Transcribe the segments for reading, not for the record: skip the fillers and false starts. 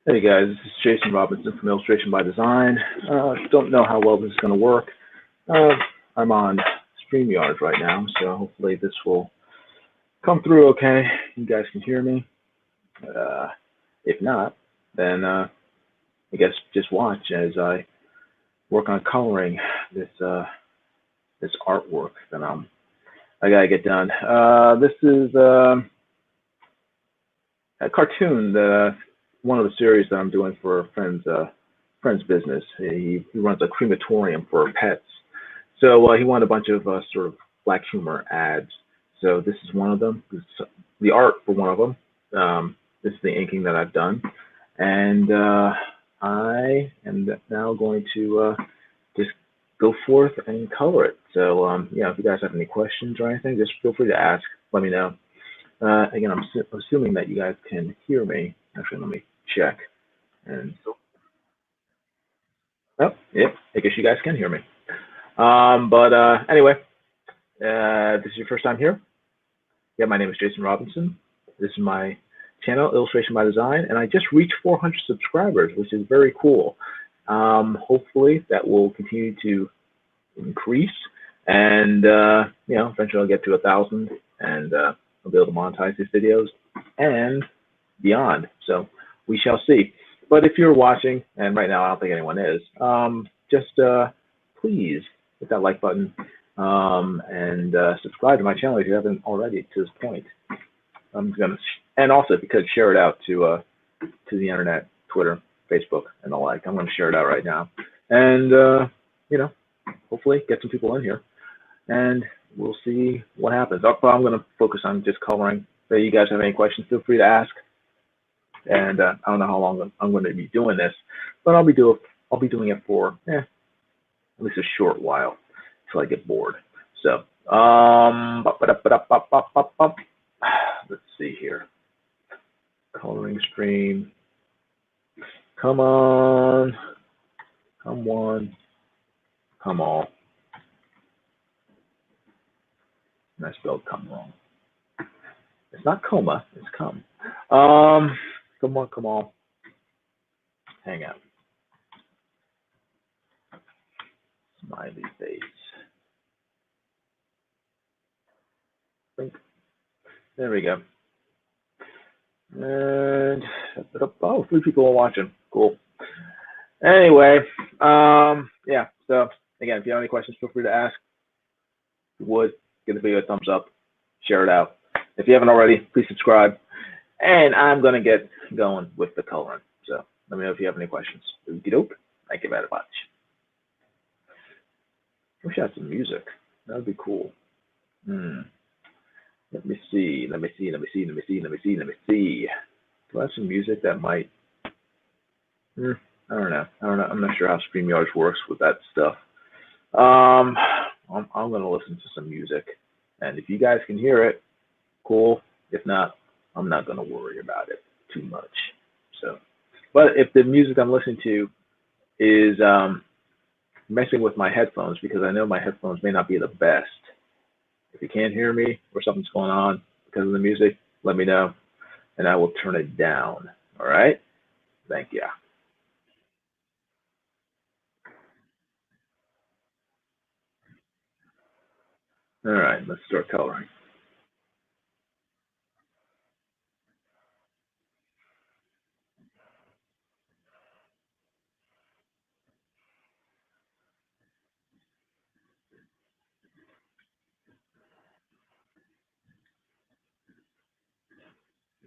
Hey guys, this is Jason Robinson from Illustration by Design. Don't know how well this is going to work. Uh, I'm on StreamYard right now, so hopefully this will come through okay. You guys can hear me. Uh, if not, then I guess just watch as I work on coloring this artwork that I gotta get done. This is a cartoon, one of the series that I'm doing for a friend's business. He runs a crematorium for pets. So he wanted a bunch of sort of black humor ads. So this is one of them. This is the art for one of them. This is the inking that I've done, and I am now going to just go forth and color it. So if you guys have any questions or anything, just feel free to ask. Let me know. Again, I'm assuming that you guys can hear me. Actually, let me check. And oh, yeah, I guess you guys can hear me. But anyway, this is your first time here. Yeah, my name is Jason Robinson. This is my channel, Illustration by Design, and I just reached 400 subscribers, which is very cool. Hopefully, that will continue to increase, and eventually I'll get to 1,000, and I'll be able to monetize these videos and beyond. So we shall see. But if you're watching, and right now I don't think anyone is, just please hit that like button and subscribe to my channel if you haven't already to this point. And also if you could share it out to the internet, Twitter, Facebook, and the like. I'm going to share it out right now, and hopefully get some people in here, and we'll see what happens. I'm going to focus on just coloring. If you guys have any questions, feel free to ask. And I don't know how long I'm going to be doing this, but I'll be doing it for at least a short while until I get bored. So let's see here. Coloring stream. Come on. Come on. Come on. And I spelled come wrong. It's not coma, it's come. Come on. Hang out. Smiley face. There we go. And oh, 3 people are watching. Cool. Anyway, yeah. So again, if you have any questions, feel free to ask. If you would, give the video a thumbs up, share it out. If you haven't already, please subscribe. And I'm gonna get going with the coloring. So let me know if you have any questions. Okie doke. Thank you very much. Wish I had some music. That would be cool. Let me see. Do I have some music that might? I don't know. I'm not sure how StreamYard works with that stuff. I'm gonna listen to some music, and if you guys can hear it, cool. If not, I'm not gonna worry about it too much. So, but if the music I'm listening to is messing with my headphones, because I know my headphones may not be the best. If you can't hear me or something's going on because of the music, let me know, and I will turn it down. All right? Thank you. All right, let's start coloring.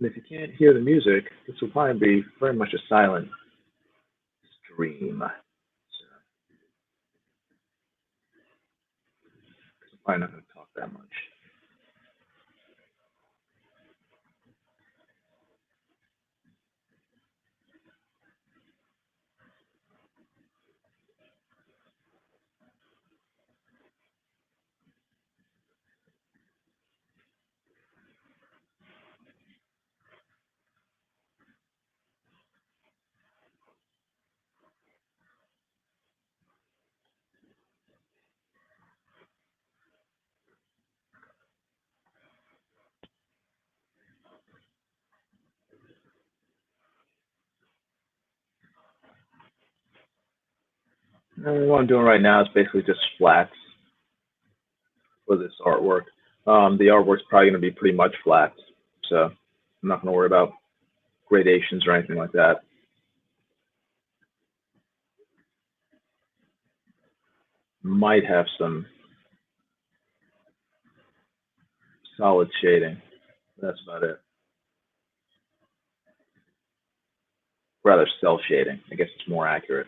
And if you can't hear the music, this will probably be very much a silent stream. So I'm probably not going to talk that much. And what I'm doing right now is basically just flats for this artwork. The artwork's probably going to be pretty much flats, so I'm not going to worry about gradations or anything like that. Might have some solid shading. That's about it. Rather cell shading. I guess it's more accurate.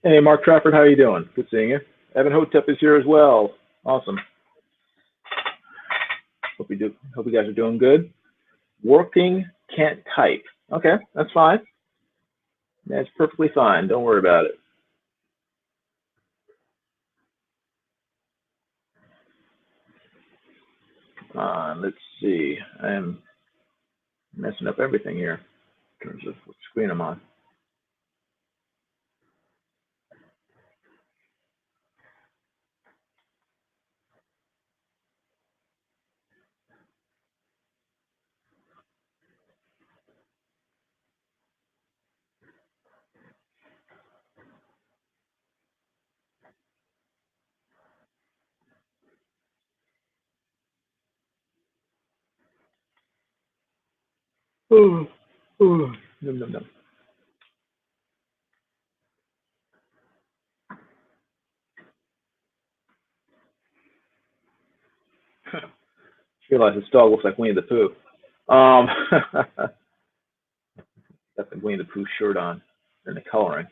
Hey, Mark Trafford, how are you doing? Good seeing you. Evan Hotep is here as well. Awesome. Hope you guys are doing good. Working, can't type. Okay, that's fine. That's perfectly fine. Don't worry about it. Let's see. I am messing up everything here in terms of what screen I'm on. Oh, oh, num, num, num. Realize this dog looks like Winnie the Pooh. Um, got the Winnie the Pooh shirt on and the coloring.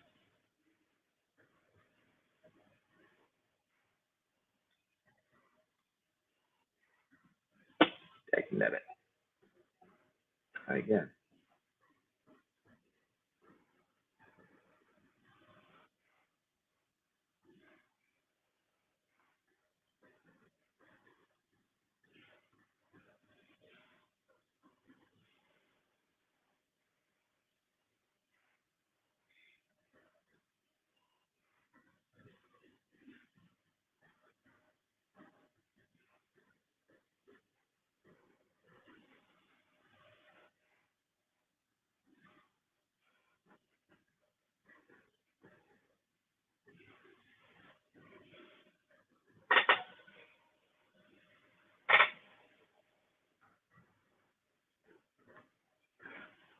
Taking that again.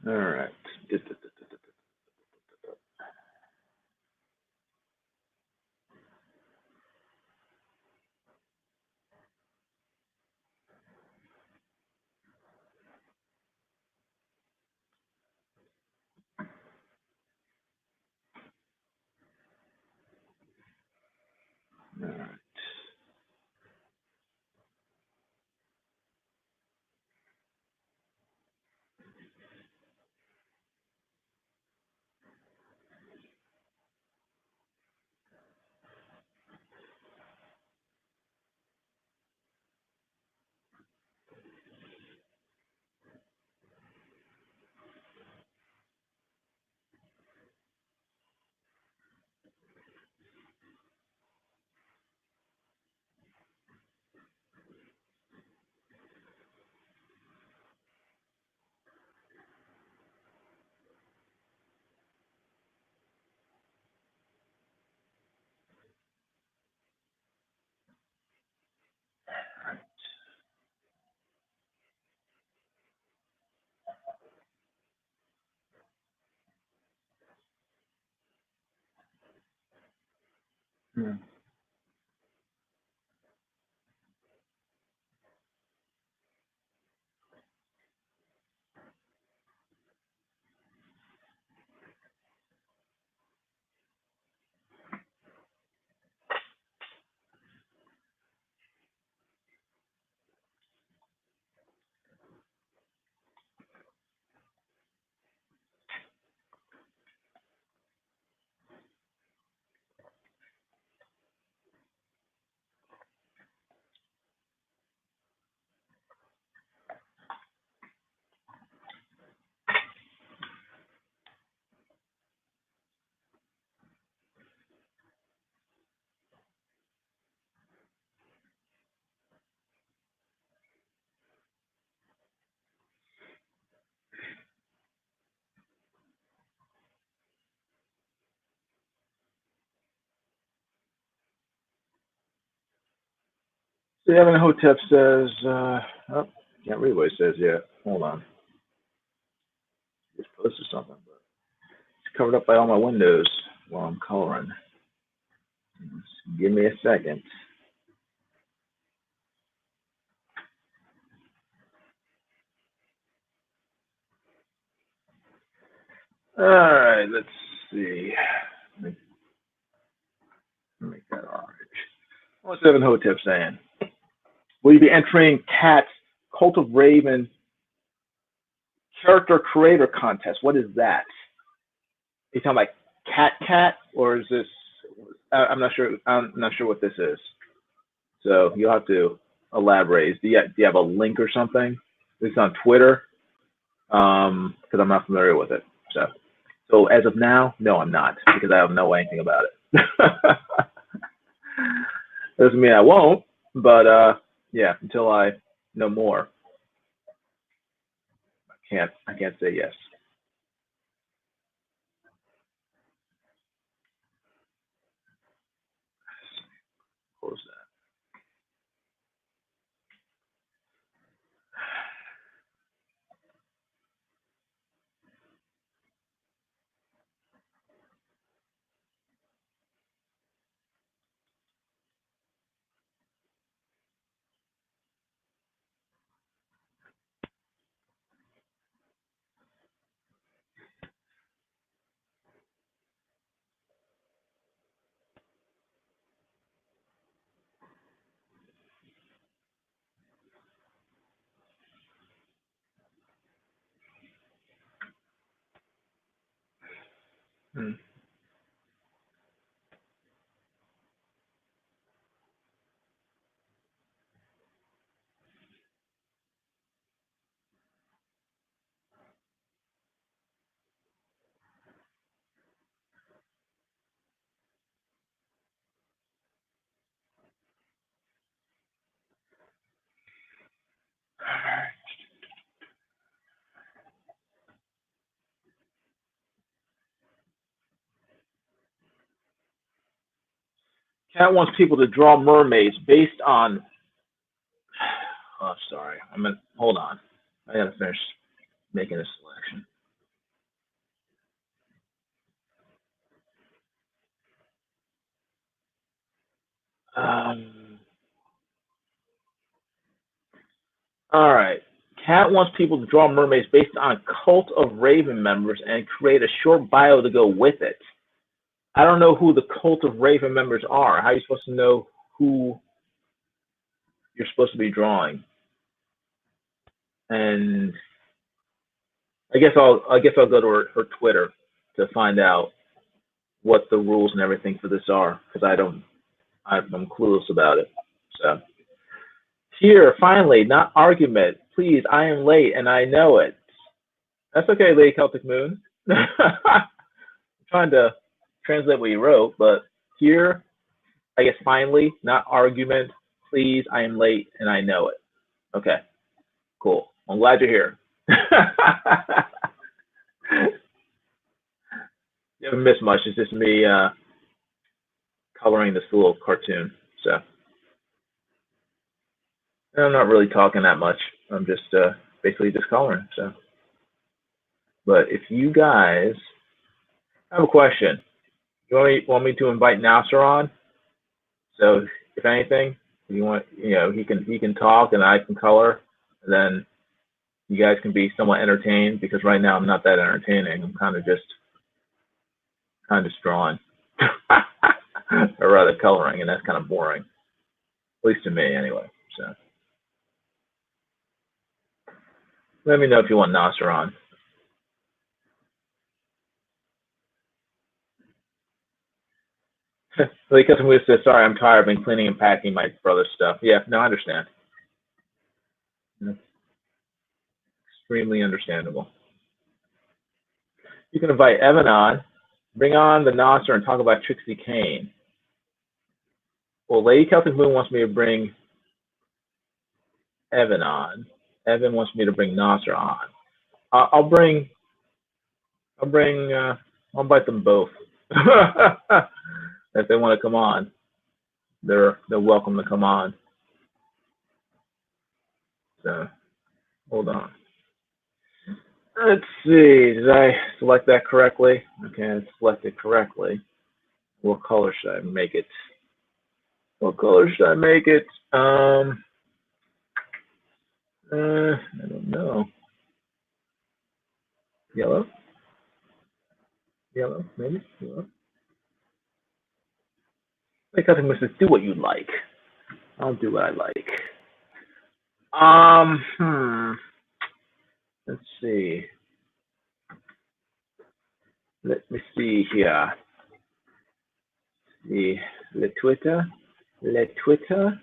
All right. All right. Hmm. So Evan Hotep says, oh, can't read what it says yet. Hold on. Just posted something, but it's covered up by all my windows while I'm coloring. Just give me a second. All right, let's see. Make that orange. What's Evan Hotep saying? Will you be entering Cat's Cult of Raven character creator contest? What is that? Are you talking about Cat, or is this? I'm not sure. I'm not sure what this is. So you'll have to elaborate. Do you have a link or something? This is on Twitter, because I'm not familiar with it. So as of now, no, I'm not, because I don't know anything about it. Doesn't mean I won't, but yeah, until I know more, I can't say yes. Close that. Cat wants people to draw mermaids based on. Oh, sorry. Hold on. I gotta finish making a selection. Um, all right. Cat wants people to draw mermaids based on Cult of Raven members and create a short bio to go with it. I don't know who the Cult of Raven members are. How are you supposed to know who you're supposed to be drawing? And I guess I'll go to her Twitter to find out what the rules and everything for this are, because I'm clueless about it. So here, finally, not argument. Please, I am late and I know it. That's okay, Lady Celtic Moon. I'm trying to translate what you wrote, but here, I guess finally, not argument. Please, I am late and I know it. Okay, cool. I'm glad you're here. You haven't missed much. It's just me coloring this little cartoon. So I'm not really talking that much. I'm just basically just coloring. So, but if you guys have a question, you want me to invite Nasser on? So if anything, you want, he can talk and I can color, and then you guys can be somewhat entertained, because right now I'm not that entertaining. I'm kind of drawing, or rather coloring, and that's kind of boring, at least to me anyway. So let me know if you want Nasser on. Because I'm just sorry, I'm tired. I've been cleaning and packing my brother's stuff. Yeah, no, I understand. That's extremely understandable. You can invite Evan on, bring on the Nasser, and talk about Trixie Kane. Well, Lady Celtic Moon wants me to bring Evan on. Evan wants me to bring Nasser on. I'll invite them both. If they want to come on, they're welcome to come on. So hold on. Let's see. Did I select that correctly? Okay, I selected correctly. What color should I make it? What color should I make it? I don't know. Yellow? Yellow, maybe? Yellow? Like I think Mrs. Do what you like. I'll do what I like. Let's see. Let me see here. The Le Twitter. Le Twitter.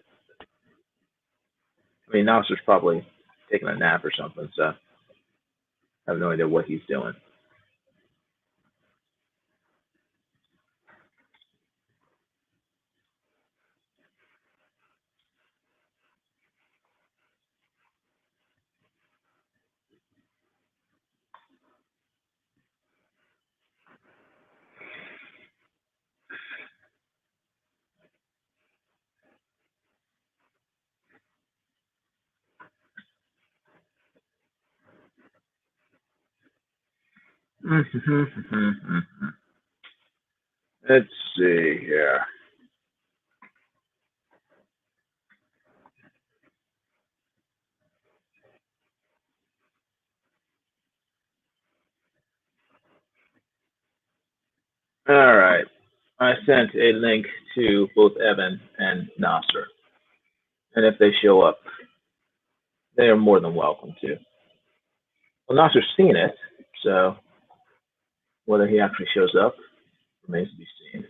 I mean, Nasser's probably taking a nap or something, so I have no idea what he's doing. Let's see here. All right. I sent a link to both Evan and Nasser. And if they show up, they are more than welcome to. Well, Nasser's seen it, so whether he actually shows up remains to be seen.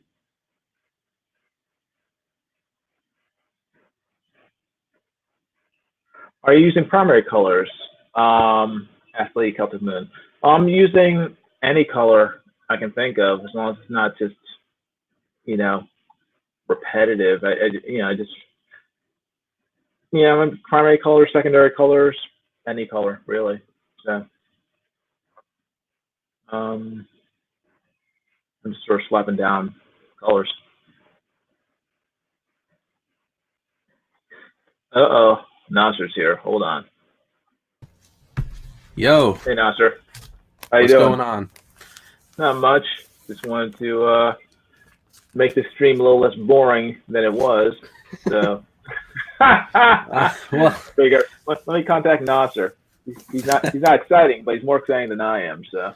Are you using primary colors, Athlete Celtic Moon? I'm using any color I can think of, as long as it's not just, repetitive. I just, primary colors, secondary colors, any color, really. So, I'm just sort of slapping down colors. Uh-oh, Nasser's here. Hold on. Yo. Hey, Nasser. How you What's doing? going on? Not much. Just wanted to make the stream a little less boring than it was. So, Well, figure. Let me contact Nasser. He's not exciting, but he's more exciting than I am. So,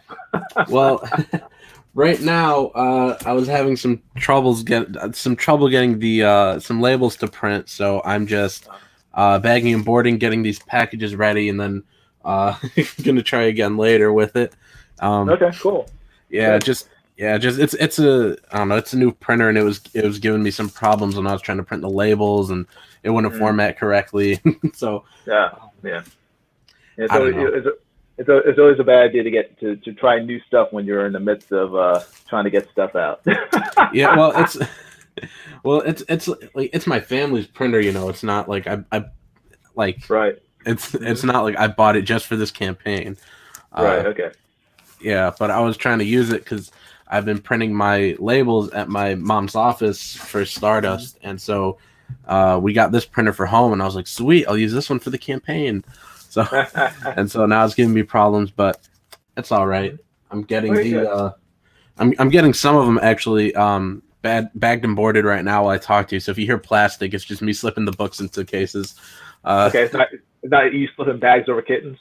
well, right now I was having some trouble getting the some labels to print, so I'm just bagging and boarding, getting these packages ready, and then gonna try again later with it. Okay, cool. Yeah, just it's a I don't know, it's a new printer, and it was giving me some problems when I was trying to print the labels, and it wouldn't format correctly. So yeah. It's I don't know. it's always a bad idea to get to try new stuff when you're in the midst of trying to get stuff out. Yeah, well, it's like it's my family's printer, It's not like I like Right. it's not like I bought it just for this campaign. Right. Okay. Yeah, but I was trying to use it because I've been printing my labels at my mom's office for Stardust, and so we got this printer for home, and I was like, sweet, I'll use this one for the campaign. So and so now it's giving me problems, but it's all right. I'm getting I'm getting some of them actually bagged and boarded right now while I talk to you. So if you hear plastic, it's just me slipping the books into cases. Okay, it's not you slipping bags over kittens.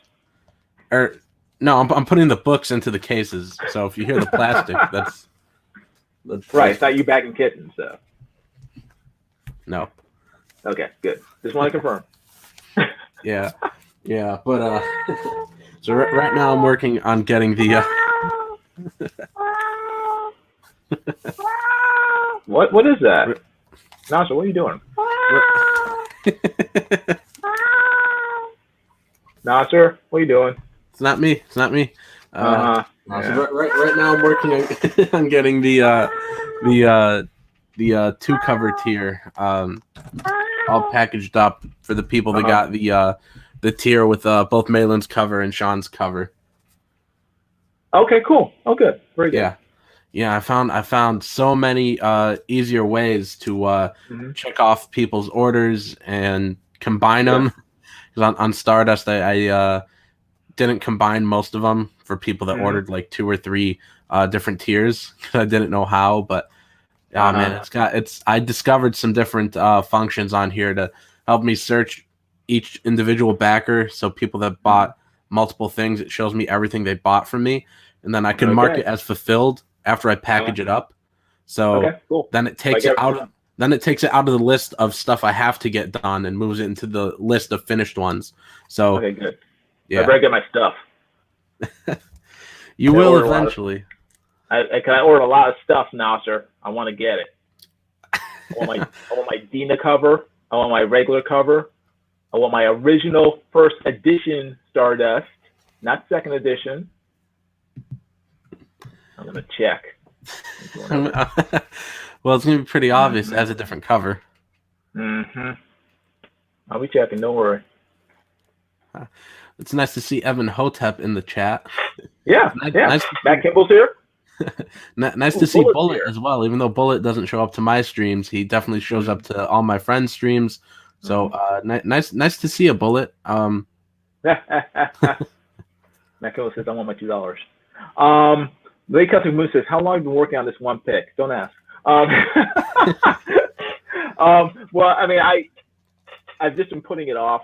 Or no, I'm putting the books into the cases. So if you hear the plastic, that's right. It's not you bagging kittens, though. No. Okay, good. Just want to confirm. Yeah, but so right now I'm working on getting the. What is that? Nasser, what are you doing? Nasser, what are you doing? It's not me. Yeah. So right now I'm working on getting the two cover tier all packaged up for the people that got the tier with both Malin's cover and Sean's cover. Okay, cool. Oh, good. Very good. Yeah. I found so many easier ways to check off people's orders and combine them. Because on Stardust, I didn't combine most of them for people that ordered like 2 or 3 different tiers because I didn't know how. But man, I discovered some different functions on here to help me search each individual backer. So people that bought multiple things, it shows me everything they bought from me, and then I can mark it as fulfilled after I package it up. So cool. Then it takes it out. Then it takes it out of the list of stuff I have to get done and moves it into the list of finished ones. So okay, good. Yeah, I better get my stuff. You will eventually. Can I order a lot of stuff now, sir? I want to get it. I want my Dina cover. I want my regular cover. I want my original first edition Stardust, not second edition. I'm gonna check. Well, it's gonna be pretty obvious as a different cover. I'll be checking. Don't worry. It's nice to see Evan Hotep in the chat. Yeah, Nice Matt Kimball's here. Nice to see Bullet as well. Even though Bullet doesn't show up to my streams, he definitely shows up to all my friends' streams. So nice to see a Bullet. Matt Kimball says, "I want my $2." Lake Custom Moon says, "How long have you been working on this one pick?" Don't ask. Well, I mean, I've just been putting it off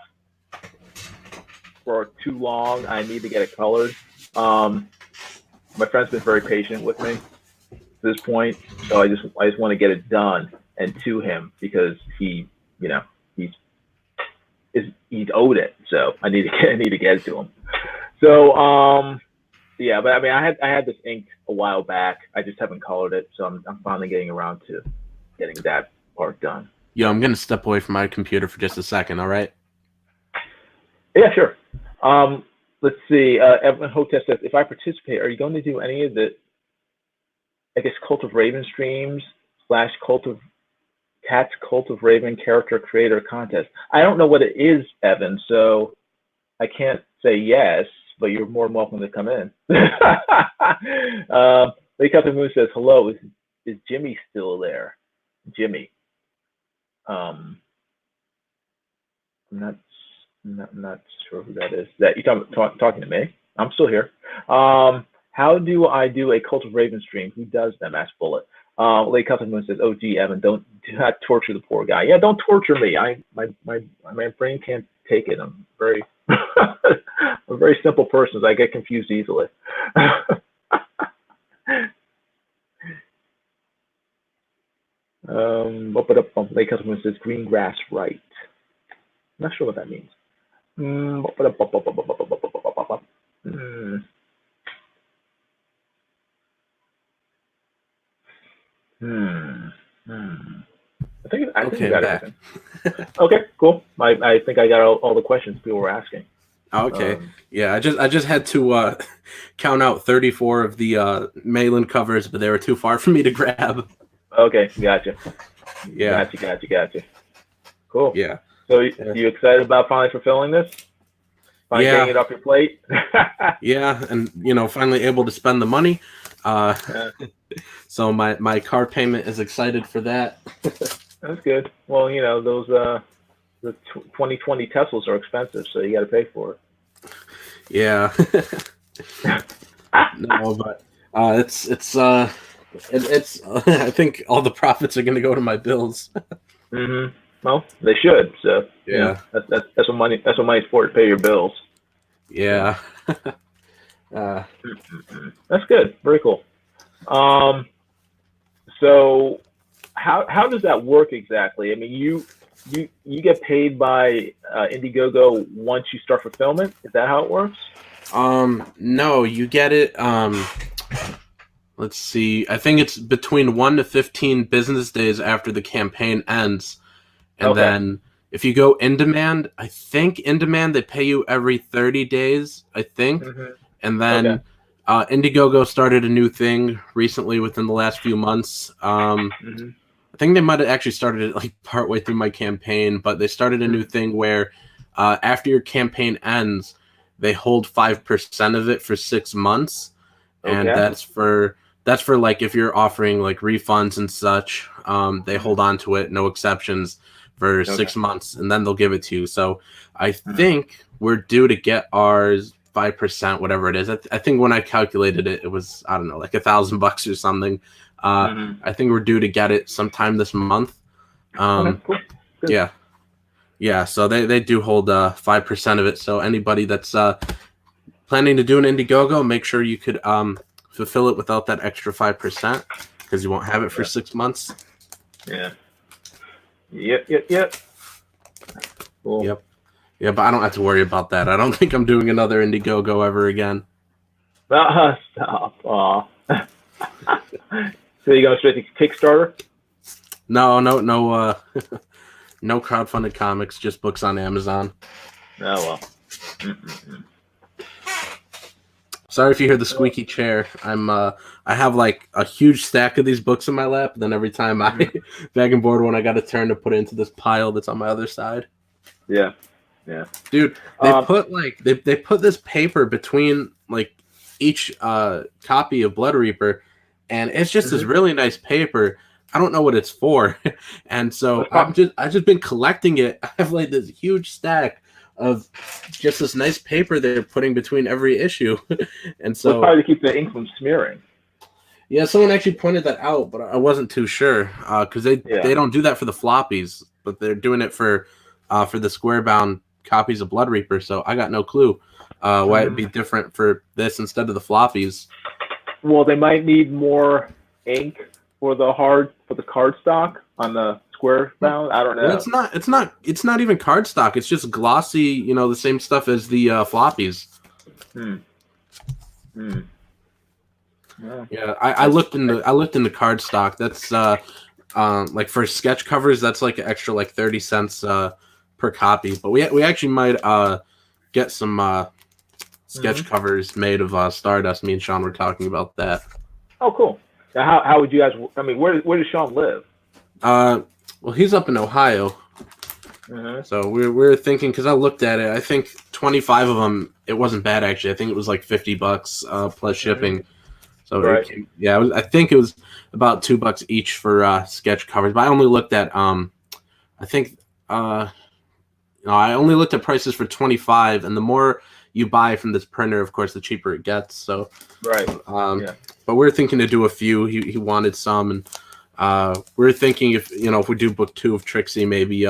for too long. I need to get it colored. My friend's been very patient with me to this point, so I just want to get it done and to him because he's owed it. So I need to get it to him. So yeah, but I mean, I had this ink a while back. I just haven't colored it, so I'm finally getting around to getting that part done. Yo, I'm gonna step away from my computer for just a second. All right? Yeah, sure. Let's see. Evan Hotep says, "If I participate, are you going to do any of the, I guess, Cult of Raven streams / Cult of Raven character creator contest?" I don't know what it is, Evan, so I can't say yes, but you're more than welcome to come in. Lake Up the Moon says, "Hello, is Jimmy still there?" Jimmy. I'm not sure who that is. That you talking to me? I'm still here. How do I do a Cult of Raven stream? Who does them? Asked Bullet. Lake Up the Moon says, "Oh, gee, Evan, do not torture the poor guy." Yeah, don't torture me. My brain can't take it. I'm very I'm a very simple person. So I get confused easily. Lake Up the Moon says, "Green grass, right?" I'm not sure what that means. I think I got everything. Okay, cool. I think I got all the questions people were asking. Okay. Yeah, I just had to count out 34 of the Malin covers, but they were too far for me to grab. Okay, gotcha. Yeah. Gotcha. Cool. Yeah. So you excited about finally fulfilling this? Finally getting it off your plate? Yeah, and finally able to spend the money. So my car payment is excited for that. That's good. Well, those the 2020 Teslas are expensive, so you got to pay for it. Yeah. No, but it's It's I think all the profits are going to go to my bills. Mm-hmm. Well, they should. So Yeah. that's what money. That's what money's for, to pay your bills. So. Yeah. uh, That's good. Very cool. Um, so how does that work exactly? I mean, you get paid by Indiegogo once you start fulfillment. Is that how it works? no, you get it. Let's see. I think it's between 1 to 15 business days after the campaign ends. And Okay. then if you go in demand, I think in demand they pay you every 30 days, I think. Mm-hmm. And Okay. then Indiegogo started a new thing recently within the last few months. Mm-hmm. I think they might have actually started it like partway through my campaign, but they started a new thing where after your campaign ends, they hold 5% of it for 6 months, and Okay. that's for like if you're offering like refunds and such, they Mm-hmm. hold on to it, no exceptions, for Okay. 6 months, and then they'll give it to you. So I Mm-hmm. think we're due to get ours 5%, whatever it is. I think when I calculated it, it was, I don't know, like $1,000 or something. Mm-hmm. I think we're due to get it sometime this month. Okay. Um, Cool. Good. yeah, yeah. So they do hold 5% of it. So anybody that's planning to do an Indiegogo, make sure you could fulfill it without that extra 5% because you won't have it for Yeah. 6 months. Yeah. Yep. Cool. Yep. Yeah, but I don't have to worry about that. I don't think I'm doing another Indiegogo ever again. Stop. Aw. So you go straight to Kickstarter? No, no crowdfunded comics, just books on Amazon. Oh well. Mm-mm-mm. Sorry if you hear the squeaky chair. I have like a huge stack of these books in my lap, and then every time I bag and board one, I got to turn to put it into this pile that's on my other side. Yeah. Dude, they put like they put this paper between like each copy of Blood Reaper, and it's just this really nice paper. I don't know what it's for, and so I've just been collecting it. I have like this huge stack of just this nice paper they're putting between every issue, and Well, so probably to keep the ink from smearing. yeah, someone actually pointed that out, but I wasn't too sure because they don't do that for the floppies, but they're doing it for the square bound copies of Blood Reaper. So I got no clue why it'd be different for this instead of the floppies. Well, they might need more ink for the cardstock on the square bound. I don't know. Well, it's not even cardstock. It's just glossy. You know, the same stuff as the floppies. Yeah, I looked into cardstock. That's like for sketch covers, that's like an extra like 30 cents per copy. But we actually might get some sketch covers made of Stardust. Me and Sean were talking about that. Oh, cool. Now, how would you guys? I mean, where does Sean live? Well, he's up in Ohio. So we're thinking, because I looked at it, I think 25 of them, it wasn't bad actually. I think it was like $50 plus shipping. So right. I think it was about $2 each for sketch covers. But I only looked at I think I only looked at prices for 25, and the more you buy from this printer, of course, the cheaper it gets. So right. But we're thinking to do a few. He wanted some, and we're thinking if we do book 2 of Trixie, maybe.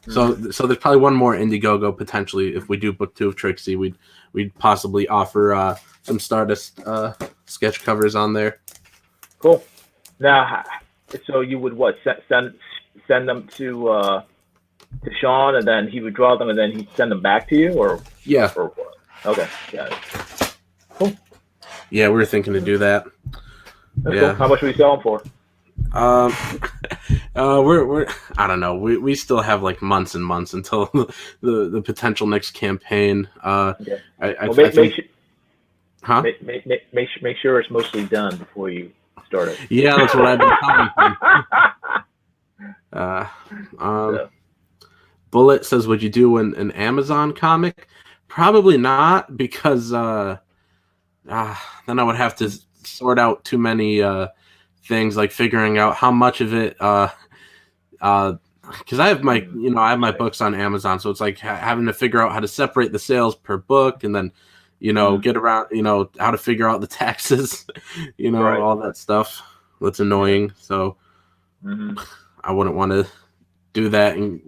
So there's probably one more Indiegogo potentially. If we do book 2 of Trixie, we'd possibly offer some Stardust sketch covers on there. Cool. Now, so you would send them to Sean, and then he would draw them, and then he'd send them back to you, or or what? Okay, got it. Cool. Yeah, we were thinking to do that. That's cool. How much would you sell them for? We're I don't know. We still have like months and months until the potential next campaign. Okay. I think. Huh? Make sure it's mostly done before you start it. Yeah, that's what I've been telling them. Bullet says, "Would you do an Amazon comic?" Probably not, because then I would have to sort out too many things, like figuring out how much of it. Because I have my books on Amazon, so it's like having to figure out how to separate the sales per book, and then get around, how to figure out the taxes, Right. all that stuff. That's annoying. So I wouldn't want to do that and,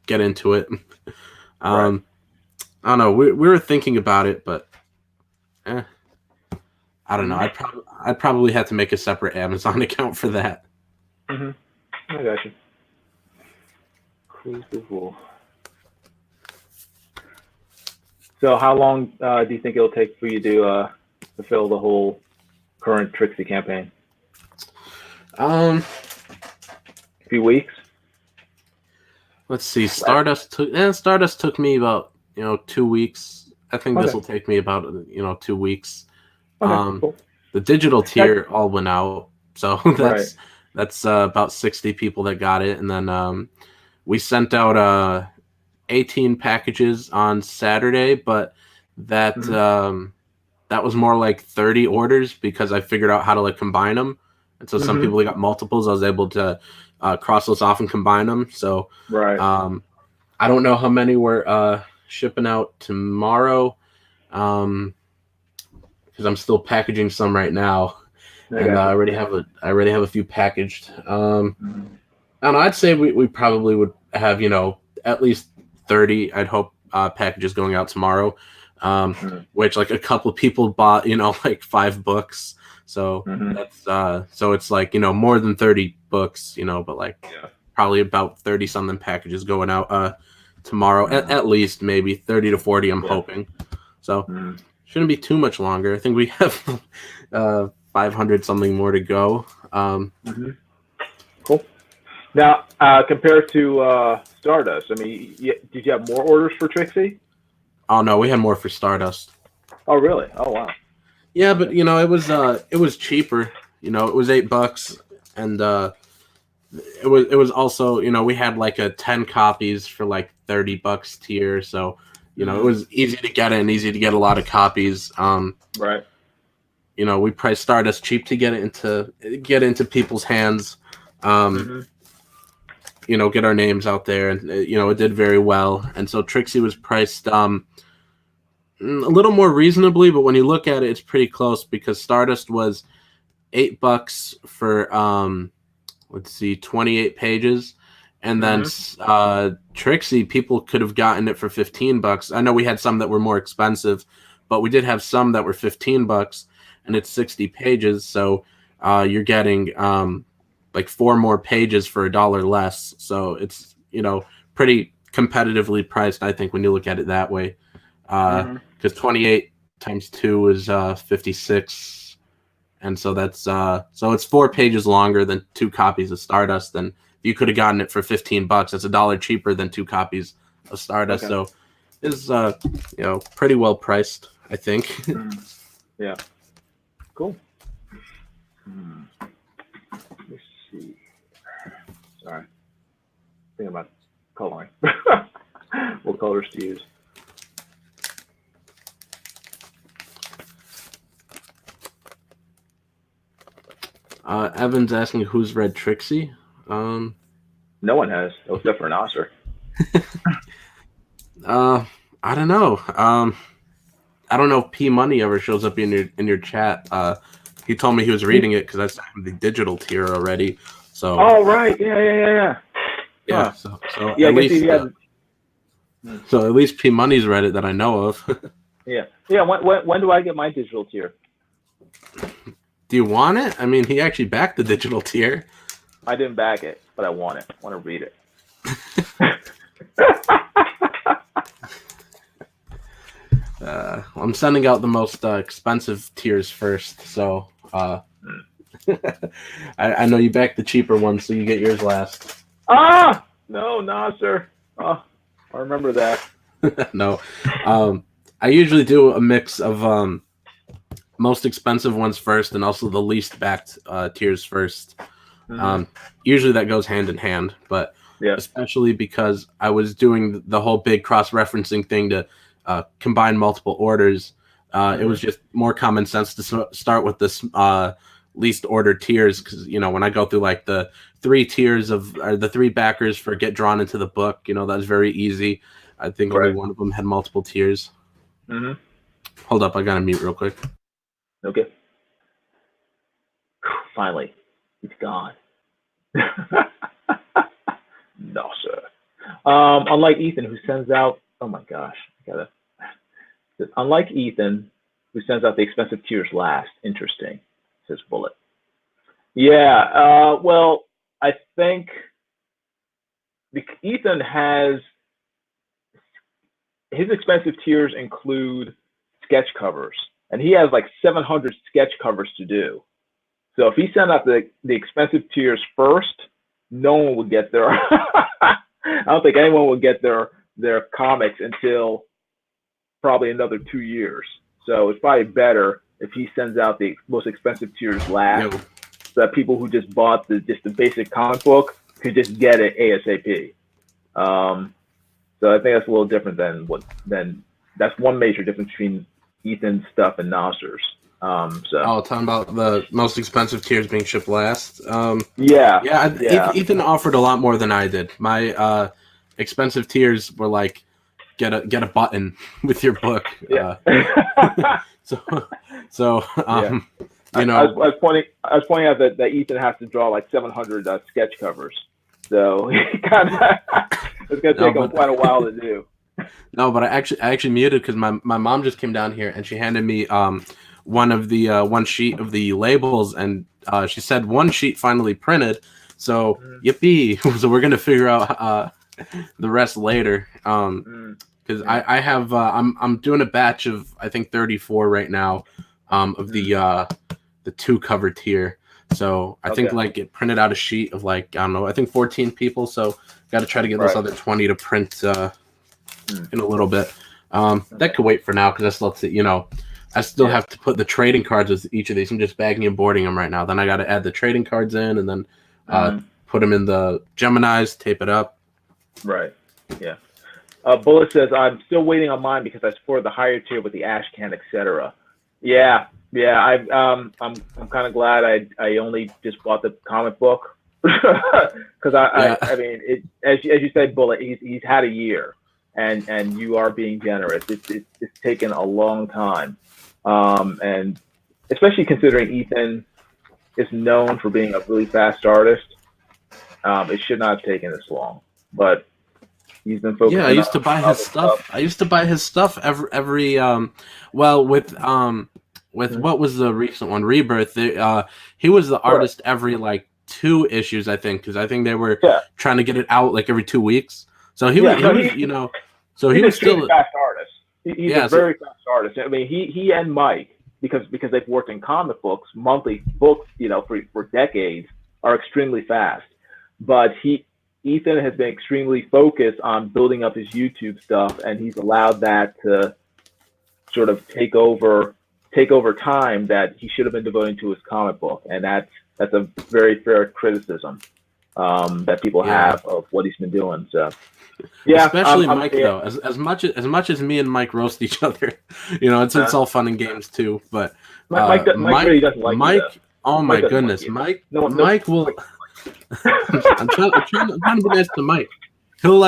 get into it. Right. I don't know. We were thinking about it, but I don't know. I'd probably have to make a separate Amazon account for that. I got you. Cool. So how long do you think it'll take for you to fulfill the whole current Trixie campaign? A few weeks. Let's see. Stardust took me about 2 weeks. I think this will take me about 2 weeks. Okay, cool. The digital tier all went out, so that's about 60 people that got it, and then we sent out 18 packages on Saturday, but that that was more like 30 orders because I figured out how to combine them, and so some people got multiples. I was able to cross those off and combine them. So I don't know how many we're shipping out tomorrow, because I'm still packaging some right now, and I already have a few packaged. I don't know. I'd say we probably would have at least 30. I'd hope packages going out tomorrow, which a couple of people bought 5 books. So that's so it's more than 30 books, but probably about 30 something packages going out tomorrow, at least maybe 30 to 40. I'm hoping. So shouldn't be too much longer. I think we have 500 something more to go. Cool. Now, compared to Stardust, I mean, did you have more orders for Trixie? Oh no, we had more for Stardust. Oh really? Oh wow. Yeah, but it was cheaper. It was $8, and it was also we had a 10 copies for $30 tier, so it was easy to get it and easy to get a lot of copies. Right. We priced Stardust cheap to get it into people's hands. Get our names out there, and it did very well. And so Trixie was priced a little more reasonably, but when you look at it, it's pretty close because Stardust was $8 for 28 pages, and then Trixie, people could have gotten it for $15. I know we had some that were more expensive, but we did have some that were $15, and it's 60 pages, so you're getting 4 more pages for $1 less. So it's pretty competitively priced, I think, when you look at it that way. Because 28 times 2 is 56, and so that's so it's 4 pages longer than 2 copies of Stardust. And you could have gotten it for $15. That's $1 cheaper than 2 copies of Stardust. So it's pretty well priced, I think. Yeah. Cool. Let's see. Sorry. Think about coloring. What colors to use? Evan's asking who's read Trixie. No one has, except for Nasser. I don't know. I don't know if P Money ever shows up in your chat. He told me he was reading it because I sent him the digital tier already. So. Oh right, yeah. Yeah. Huh. So yeah, at least. So at least P Money's read it that I know of. Yeah. When do I get my digital tier? Do you want it? I mean, he actually backed the digital tier. I didn't back it, but I want it. I want to read it. I'm sending out the most expensive tiers first, so I know you backed the cheaper one, so you get yours last. Ah! No, Nasser. Oh, I remember that. No. I usually do a mix of most expensive ones first and also the least backed tiers first. Usually that goes hand in hand, but especially because I was doing the whole big cross-referencing thing to combine multiple orders, it was just more common sense to start with this least order tiers, because when I go through the 3 tiers of the 3 backers for get drawn into the book, that's very easy. I think only one of them had multiple tiers. Hold up, I gotta mute real quick. Okay. Finally, he's gone. No, sir. Unlike Ethan, who sends out, oh my gosh, unlike Ethan, who sends out the expensive tiers last. Interesting, says Bullet. Yeah, well, I think Ethan has his expensive tiers include sketch covers, and he has like 700 sketch covers to do. So if he sent out the expensive tiers first, no one would get their. I don't think anyone would get their comics until probably another 2 years. So it's probably better if he sends out the most expensive tiers last, so that people who just bought the basic comic book could just get it ASAP. So I think that's a little different than that's one major difference between Ethan's stuff and Nasser's. Talking about the most expensive tiers being shipped last. Yeah. Ethan offered a lot more than I did. My expensive tiers were like get a button with your book. Yeah. You know, I was pointing out that Ethan has to draw like 700 sketch covers, so it's gonna take him quite a while to do. No, but I actually muted because my mom just came down here and she handed me one sheet of the labels, and she said one sheet finally printed. So yippee! So we're gonna figure out the rest later. Because I have I'm doing a batch of I think 34 right now of the 2 cover tier. So I think like it printed out a sheet of like I don't know, I think 14 people. So got to try to get those other 20 to print in a little bit. That could wait for now because that's lets it, you know. I still have to put the trading cards with each of these. I'm just bagging and boarding them right now. Then I got to add the trading cards in and then put them in the Geminis, tape it up. Right. Yeah. Bullet says, I'm still waiting on mine because I supported the higher tier with the ash can, etc. Yeah. I'm kind of glad I only just bought the comic book because I mean, as you said, Bullet, he's had a year, and you are being generous. It's taken a long time. And especially considering Ethan is known for being a really fast artist, it should not have taken this long. But he's been focusing. Yeah, I used to buy his stuff. I used to buy his stuff every with what was the recent one, Rebirth. He was the artist every like 2 issues, I think, because I think they were trying to get it out like every 2 weeks. So he was still a fast artist. He's a very fast artist. I mean, he and Mike, because they've worked in comic books, monthly books, for decades, are extremely fast. But Ethan has been extremely focused on building up his YouTube stuff, and he's allowed that to sort of take over time that he should have been devoting to his comic book, and that's a very fair criticism that people have of what he's been doing. So. Yeah, especially Mike though. As much as me and Mike roast each other, it's all fun and games too. But Mike really doesn't like Mike. You, oh my goodness, Mike! Mike will. I'm trying to be nice to Mike. He'll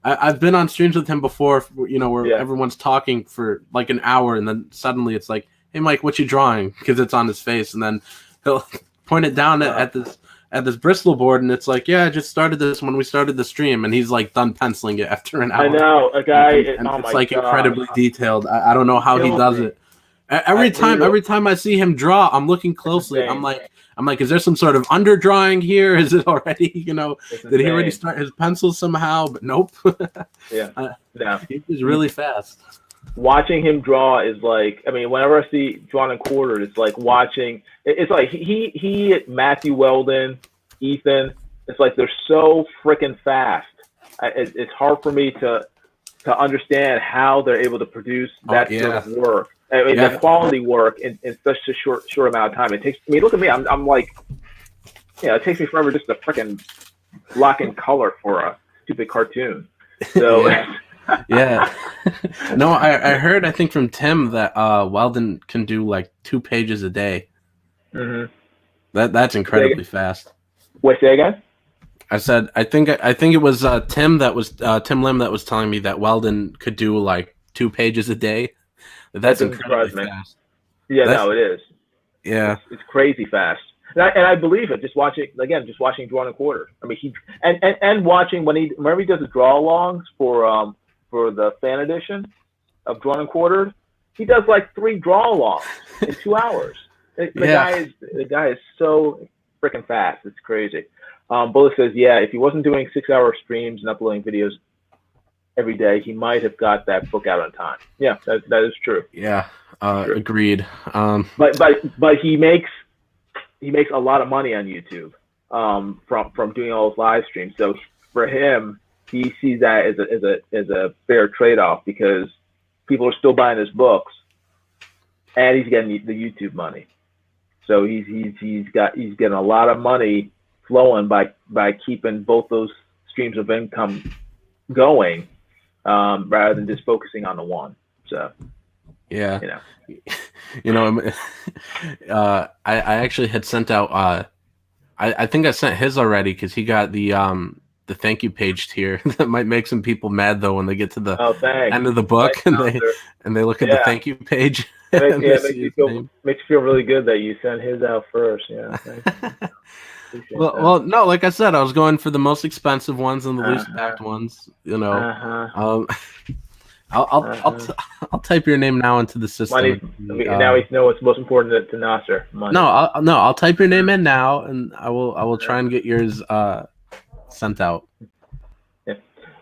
I've been on streams with him before, where everyone's talking for like an hour, and then suddenly it's like, "Hey, Mike, what you drawing?" Because it's on his face, and then he'll point it down at this Bristol board, and it's like, I just started this when we started the stream, and he's like done penciling it after an hour. I know a guy, and it's like incredibly detailed. I don't know how he does it. Every time I see him draw, I'm looking closely. I'm like, is there some sort of underdrawing here? Is it already, did he already start his pencils somehow? But nope. He's really fast. Watching him draw is like, I mean, whenever I see drawn and quartered, it's like watching. It's like he Matthew Weldon, Ethan. It's like they're so freaking fast. It's hard for me to understand how they're able to produce that sort of work. I mean, the quality work in such a short amount of time. It takes. I mean, look at me. I'm like, it takes me forever just to freaking lock in color for a stupid cartoon. So. No, I heard, I think from Tim that Weldon can do like 2 pages a day. Mm-hmm. That's incredibly fast. Wait, say again? I said I think it was Tim Lim that was telling me that Weldon could do like 2 pages a day. That's doesn't incredibly surprise me. fast. Yeah, That's no, it is. yeah. It's crazy fast. And I believe it. Just watching Drawn and Quartered. I mean, and watching whenever he does the draw alongs for the fan edition of Drawn and Quartered, he does like 3 draw alongs in 2 hours. The guy is so freaking fast. It's crazy. Bullet says, yeah, if he wasn't doing 6-hour streams and uploading videos every day, he might have got that book out on time. Yeah, that is true. Yeah, agreed. But he makes a lot of money on YouTube from doing all those live streams. So for him, he sees that as a fair trade-off because people are still buying his books, and he's getting the YouTube money. So he's getting a lot of money flowing by keeping both those streams of income going, rather than just focusing on the one. So yeah, I actually had sent out. I think I sent his already because he got the thank you page tier. That might make some people mad though when they get to the end of the book and they look at the thank you page. Makes you feel really good that you sent his out first. Yeah. Well, no, like I said, I was going for the most expensive ones and the least backed ones. I'll type your name now into the system. Now we know what's most important to Nasser. Money. I'll type your name in now, and I will try and get yours sent out. Yeah.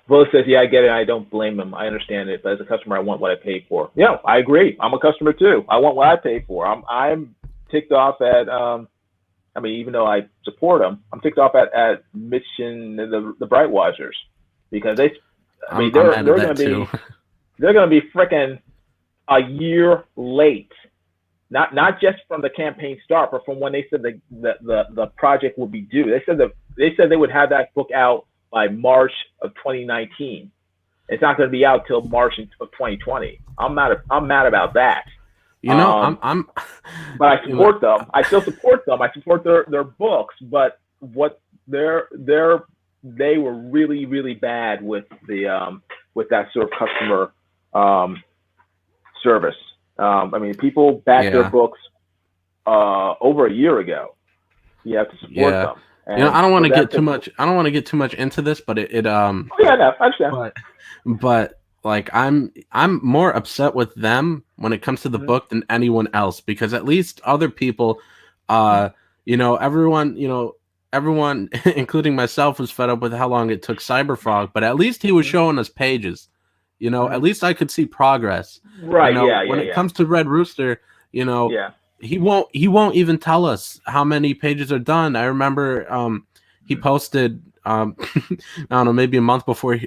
Will says, "Yeah, I get it. I don't blame him. I understand it. But as a customer, I want what I paid for." Yeah, I agree. I'm a customer too. I want what I paid for. I'm ticked off at. I mean, even though I support them, I'm ticked off at Mitch and the Brightwatchers because they're going to be freaking a year late. Not just from the campaign start, but from when they said the project would be due. They said they would have that book out by March of 2019. It's not going to be out till March of 2020. I'm mad about that. I'm but I support them. I still support them. I support their books, but what they were really, really bad with with that sort of customer service. I mean, people backed their books over a year ago. You have to support them. And I don't want to get too much. I don't want to get too much into this, but no, I understand. But like I'm more upset with them when it comes to the book than anyone else, because at least other people, everyone, including myself, was fed up with how long it took Cyberfrog, but at least he was showing us pages. At least I could see progress. Right. When it comes to Red Rooster, he won't even tell us how many pages are done. I remember he posted I don't know, maybe a month before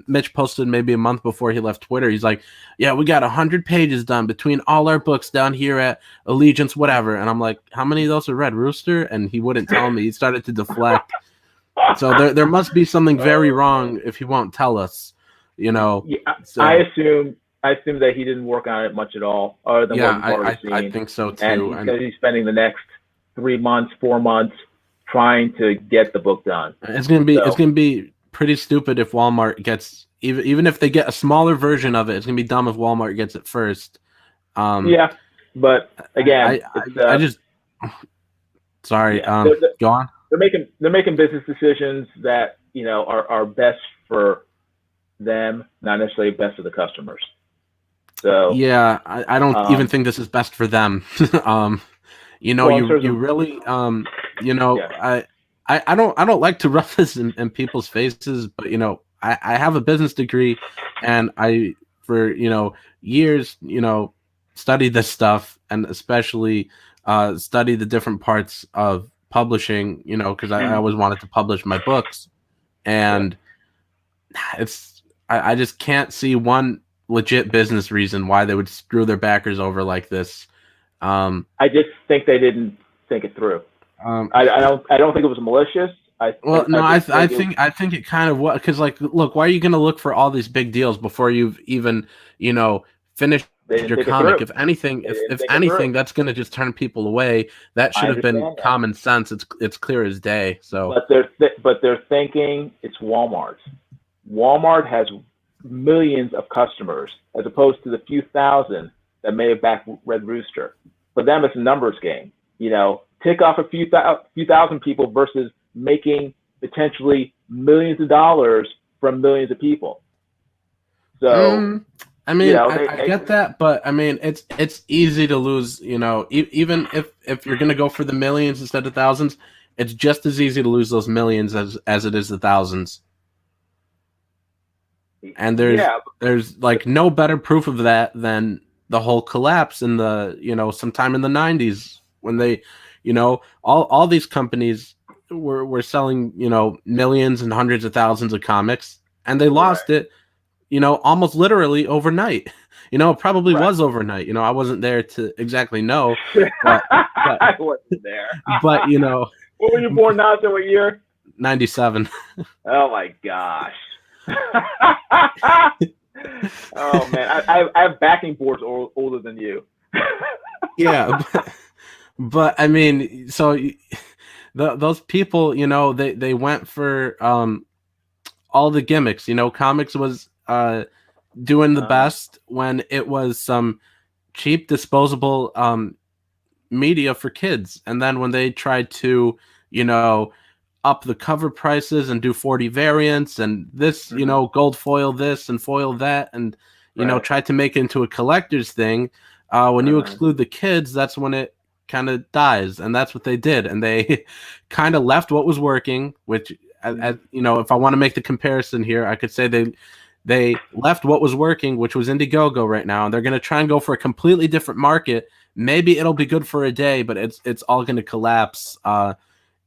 Mitch posted maybe a month before he left Twitter. He's like, yeah, we got 100 pages done between all our books down here at Allegiance, whatever. And I'm like, how many of those are Red Rooster? And he wouldn't tell me. He started to deflect. So there must be something very wrong if he won't tell us, So, I assume that he didn't work on it much at all, other than what we've already seen. I think so too. And he's spending the next 3 months, 4 months trying to get the book done. It's gonna be pretty stupid if Walmart gets even if they get a smaller version of it. It's gonna be dumb if Walmart gets it first. But again, I just sorry. Go on. They're making business decisions that are best for them, not necessarily best for the customers. So yeah, I don't even think this is best for them. I don't like to rub this in people's faces, but I have a business degree, and I for years studied this stuff, and especially study the different parts of publishing, because I always wanted to publish my books, and I just can't see one legit business reason why they would screw their backers over like this. I just think they didn't think it through. I don't think it was malicious. I think it kind of was, because look, why are you going to look for all these big deals before you've even finished your comic? If anything, that's going to just turn people away. That should have been common sense. It's clear as day. So, but they're thinking it's Walmart. Walmart has millions of customers as opposed to the few thousand that may have backed Red Rooster. For them, it's a numbers game. Tick off a few thousand people versus making potentially millions of dollars from millions of people. So, I mean, I get that, but I mean, it's easy to lose. Even if you're gonna go for the millions instead of thousands, it's just as easy to lose those millions as it is the thousands. And there's like no better proof of that than the whole collapse in the sometime in the 90s when they all these companies were selling millions and hundreds of thousands of comics, and they lost it almost literally overnight. It probably was overnight. I wasn't there to exactly know, but I wasn't there. But when were you born, Nasser? What year? 97. Oh my gosh. Oh man, I have backing boards older than you. Yeah, but I mean, so those people, they went for all the gimmicks. Comics was doing the best when it was some cheap, disposable media for kids, and then when they tried to, up the cover prices and do 40 variants and this, gold foil this and foil that, and try to make it into a collector's thing. When you exclude the kids, that's when it kind of dies, and that's what they did, and they kind of left what was working. Which, if I want to make the comparison here, I could say they left what was working, which was Indiegogo right now, and they're going to try and go for a completely different market. Maybe it'll be good for a day, but it's all going to collapse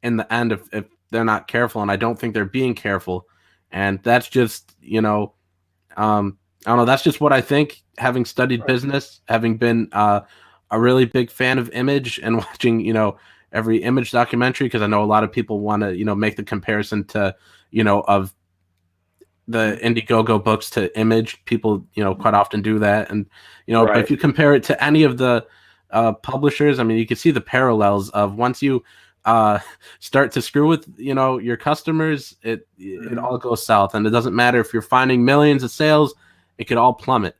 in the end if they're not careful, and I don't think they're being careful. And that's just, I don't know, that's just what I think, having studied business, having been a really big fan of Image and watching, every Image documentary, because I know a lot of people want to, make the comparison to, of the Indiegogo books to Image. People, quite often do that. And, but if you compare it to any of the publishers, I mean, you can see the parallels of once you start to screw with your customers, it all goes south, and it doesn't matter if you're finding millions of sales, it could all plummet.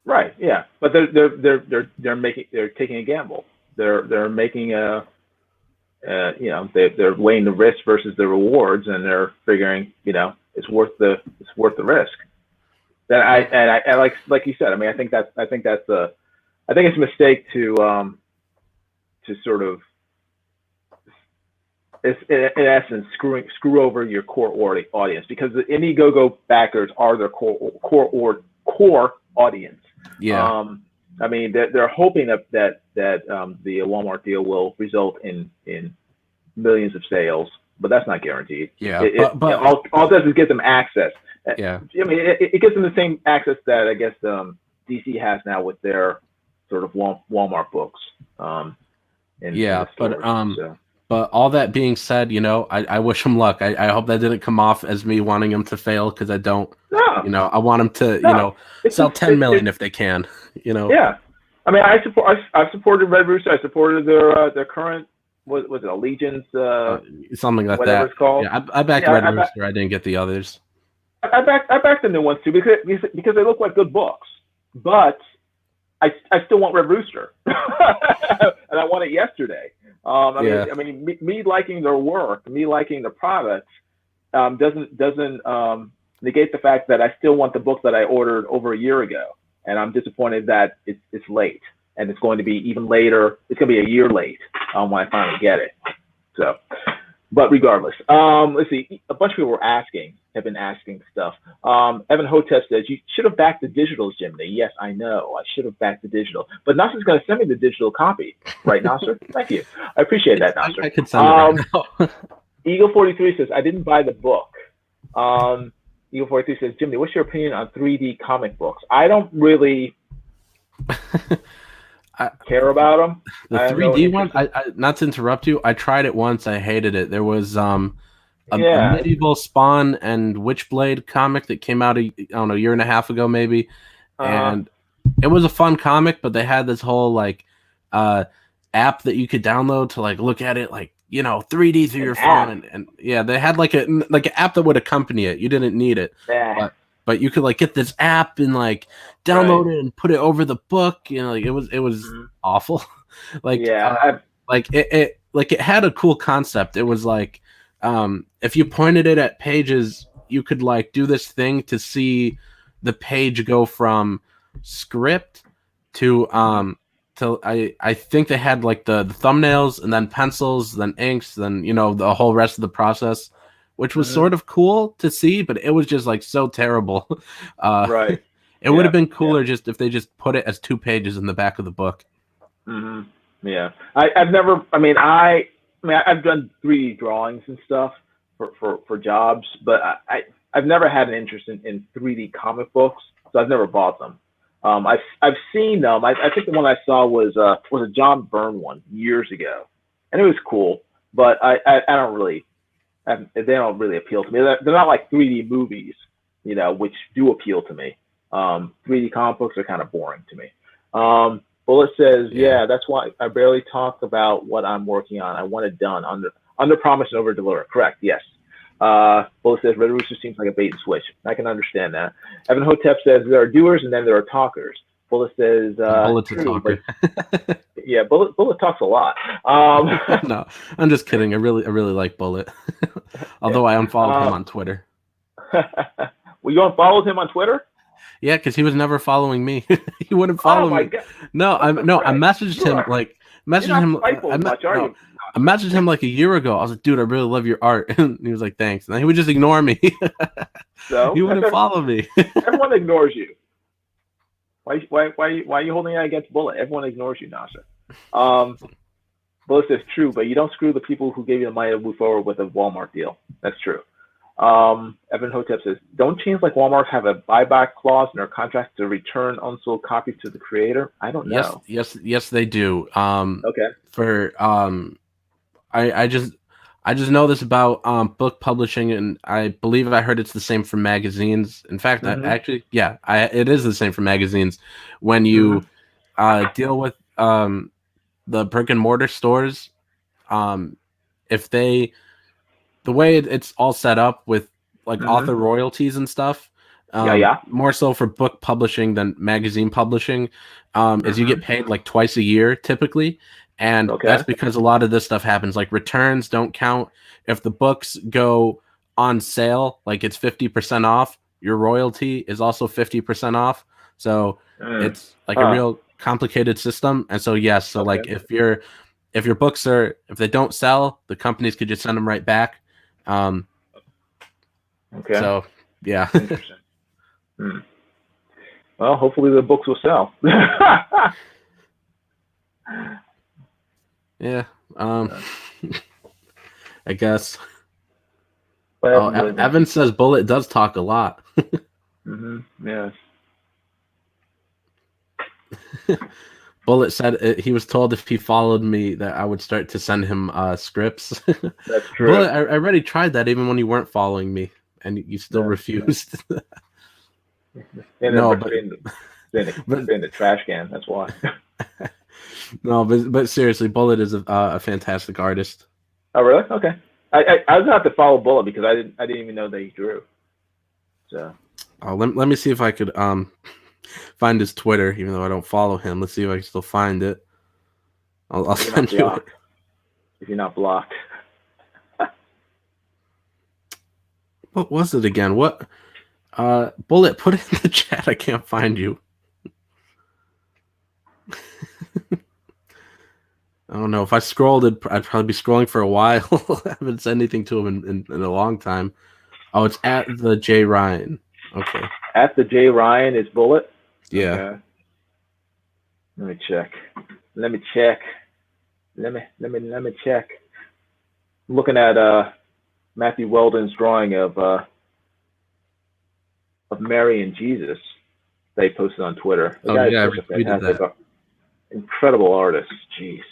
Right. Yeah, but they're taking a gamble. They're making they're weighing the risk versus the rewards, and they're figuring it's worth the risk. That I like you said. I mean, I think it's a mistake to sort of, it's in essence screw over your core audience, because the Indiegogo backers are their core audience. Yeah. I mean, they're hoping that the Walmart deal will result in millions of sales, but that's not guaranteed. Yeah. But all it does is give them access. Yeah. I mean, it gives them the same access that I guess DC has now with their sort of Walmart books. But all that being said, I wish him luck. I hope that didn't come off as me wanting him to fail, because I don't. No. I want him to, sell 10 million if they can. Yeah, I mean, I've supported Red Rooster. I supported their current, was it Allegiance? Something like whatever that. It's called. Yeah, I backed Red Rooster. I didn't get the others. I backed the new ones too, because they look like good books, but I still want Red Rooster, and I want it yesterday. I mean, me liking their work, me liking the products, doesn't negate the fact that I still want the book that I ordered over a year ago, and I'm disappointed that it's late, and it's going to be even later. It's going to be a year late when I finally get it. So, but regardless, let's see. A bunch of people have been asking stuff. Evan Hotep says, you should have backed the digital, Jimmy. Yes, I know. I should have backed the digital. But Nasser's going to send me the digital copy. Right, Nasser? Thank you. I appreciate that, Nasser. I could send it right now. Eagle 43 says, I didn't buy the book. Eagle 43 says, Jimmy, what's your opinion on 3D comic books? I don't really care about them. The 3D one, I not to interrupt you, I tried it once. I hated it. There was a medieval Spawn and Witchblade comic that came out a year and a half ago maybe, and it was a fun comic, but they had this whole app that you could download to look at it 3D through your phone, and they had like an app that would accompany it. You didn't need it. Yeah. but you could like get this app and like download it and put it over the book. You know, like it was awful. Like Yeah, like it had a cool concept. It was like if you pointed it at pages, you could like do this thing to see the page go from script to I think they had like the thumbnails and then pencils, then inks, then you know the whole rest of the process, which was sort of cool to see, but it was just like so terrible. right. It would have been cooler just if they just put it as 2 pages in the back of the book. Yeah, I've never. I mean, I've done 3D drawings and stuff for jobs, but I've never had an interest in 3D comic books, so I've never bought them. I've seen them. I think the one I saw was a John Byrne one years ago, and it was cool, but I don't really. They don't really appeal to me. They're not like 3D movies, you know, which do appeal to me. 3D comic books are kind of boring to me. Bullet says, yeah, that's why I barely talk about what I'm working on. I want it done under promise and over deliver. Correct. Yes. Bullet says Red Rooster seems like a bait and switch. I can understand that. Evan Hotep says there are doers and then there are talkers. Bullet says, Bullet's a talker. Yeah, Bullet talks a lot. No, I'm just kidding. I really like Bullet. Although I unfollowed him on Twitter. Well, you unfollowed him on Twitter? Yeah, because he was never following me. He wouldn't follow me. God. I messaged him like I messaged him like a year ago. I was like, dude, I really love your art. And he was like, thanks. And then he would just ignore me. So he wouldn't follow me. Everyone ignores you. Why are you holding it against Bullet? Everyone ignores you, Nasser. Bullet says true, but you don't screw the people who gave you the money to move forward with a Walmart deal. That's true. Evan Hotep says, don't chains like Walmart have a buyback clause in their contract to return unsold copies to the creator? I don't know. Yes, they do. Okay. For I just know this about book publishing, and I believe I heard it's the same for magazines. In fact, it is the same for magazines. When you deal with the brick and mortar stores, if they the way it's all set up with like author royalties and stuff, more so for book publishing than magazine publishing, is you get paid like twice a year typically. And that's because a lot of this stuff happens. Like returns don't count. If the books go on sale, like it's 50% off, your royalty is also 50% off. So it's like a real complicated system. And so, yes. So like if your books if they don't sell, the companies could just send them right back. So yeah. Interesting. Well, hopefully the books will sell. Yeah. I guess. But Evan says Bullet does talk a lot. Yeah. Bullet said he was told if he followed me that I would start to send him scripts. That's true. Bullet, I already tried that even when you weren't following me, and you still refused. In the trash can. That's why. No, but seriously, Bullet is a fantastic artist. Oh, really? Okay. I was gonna have to follow Bullet because I didn't even know that he drew. So. Let me see if I could find his Twitter, even though I don't follow him. Let's see if I can still find it. I'll send you it. If you're not blocked. What was it again? What? Bullet, put it in the chat. I can't find you. I don't know. If I scrolled, I'd probably be scrolling for a while. I haven't said anything to him in a long time. Oh, it's at the J Ryan. Okay. At the J Ryan is Bullet? Yeah. Okay. Let me check. Let me check. I'm looking at Matthew Weldon's drawing of Mary and Jesus they posted on Twitter. The guy's such a fantastic, incredible artist. Jeez.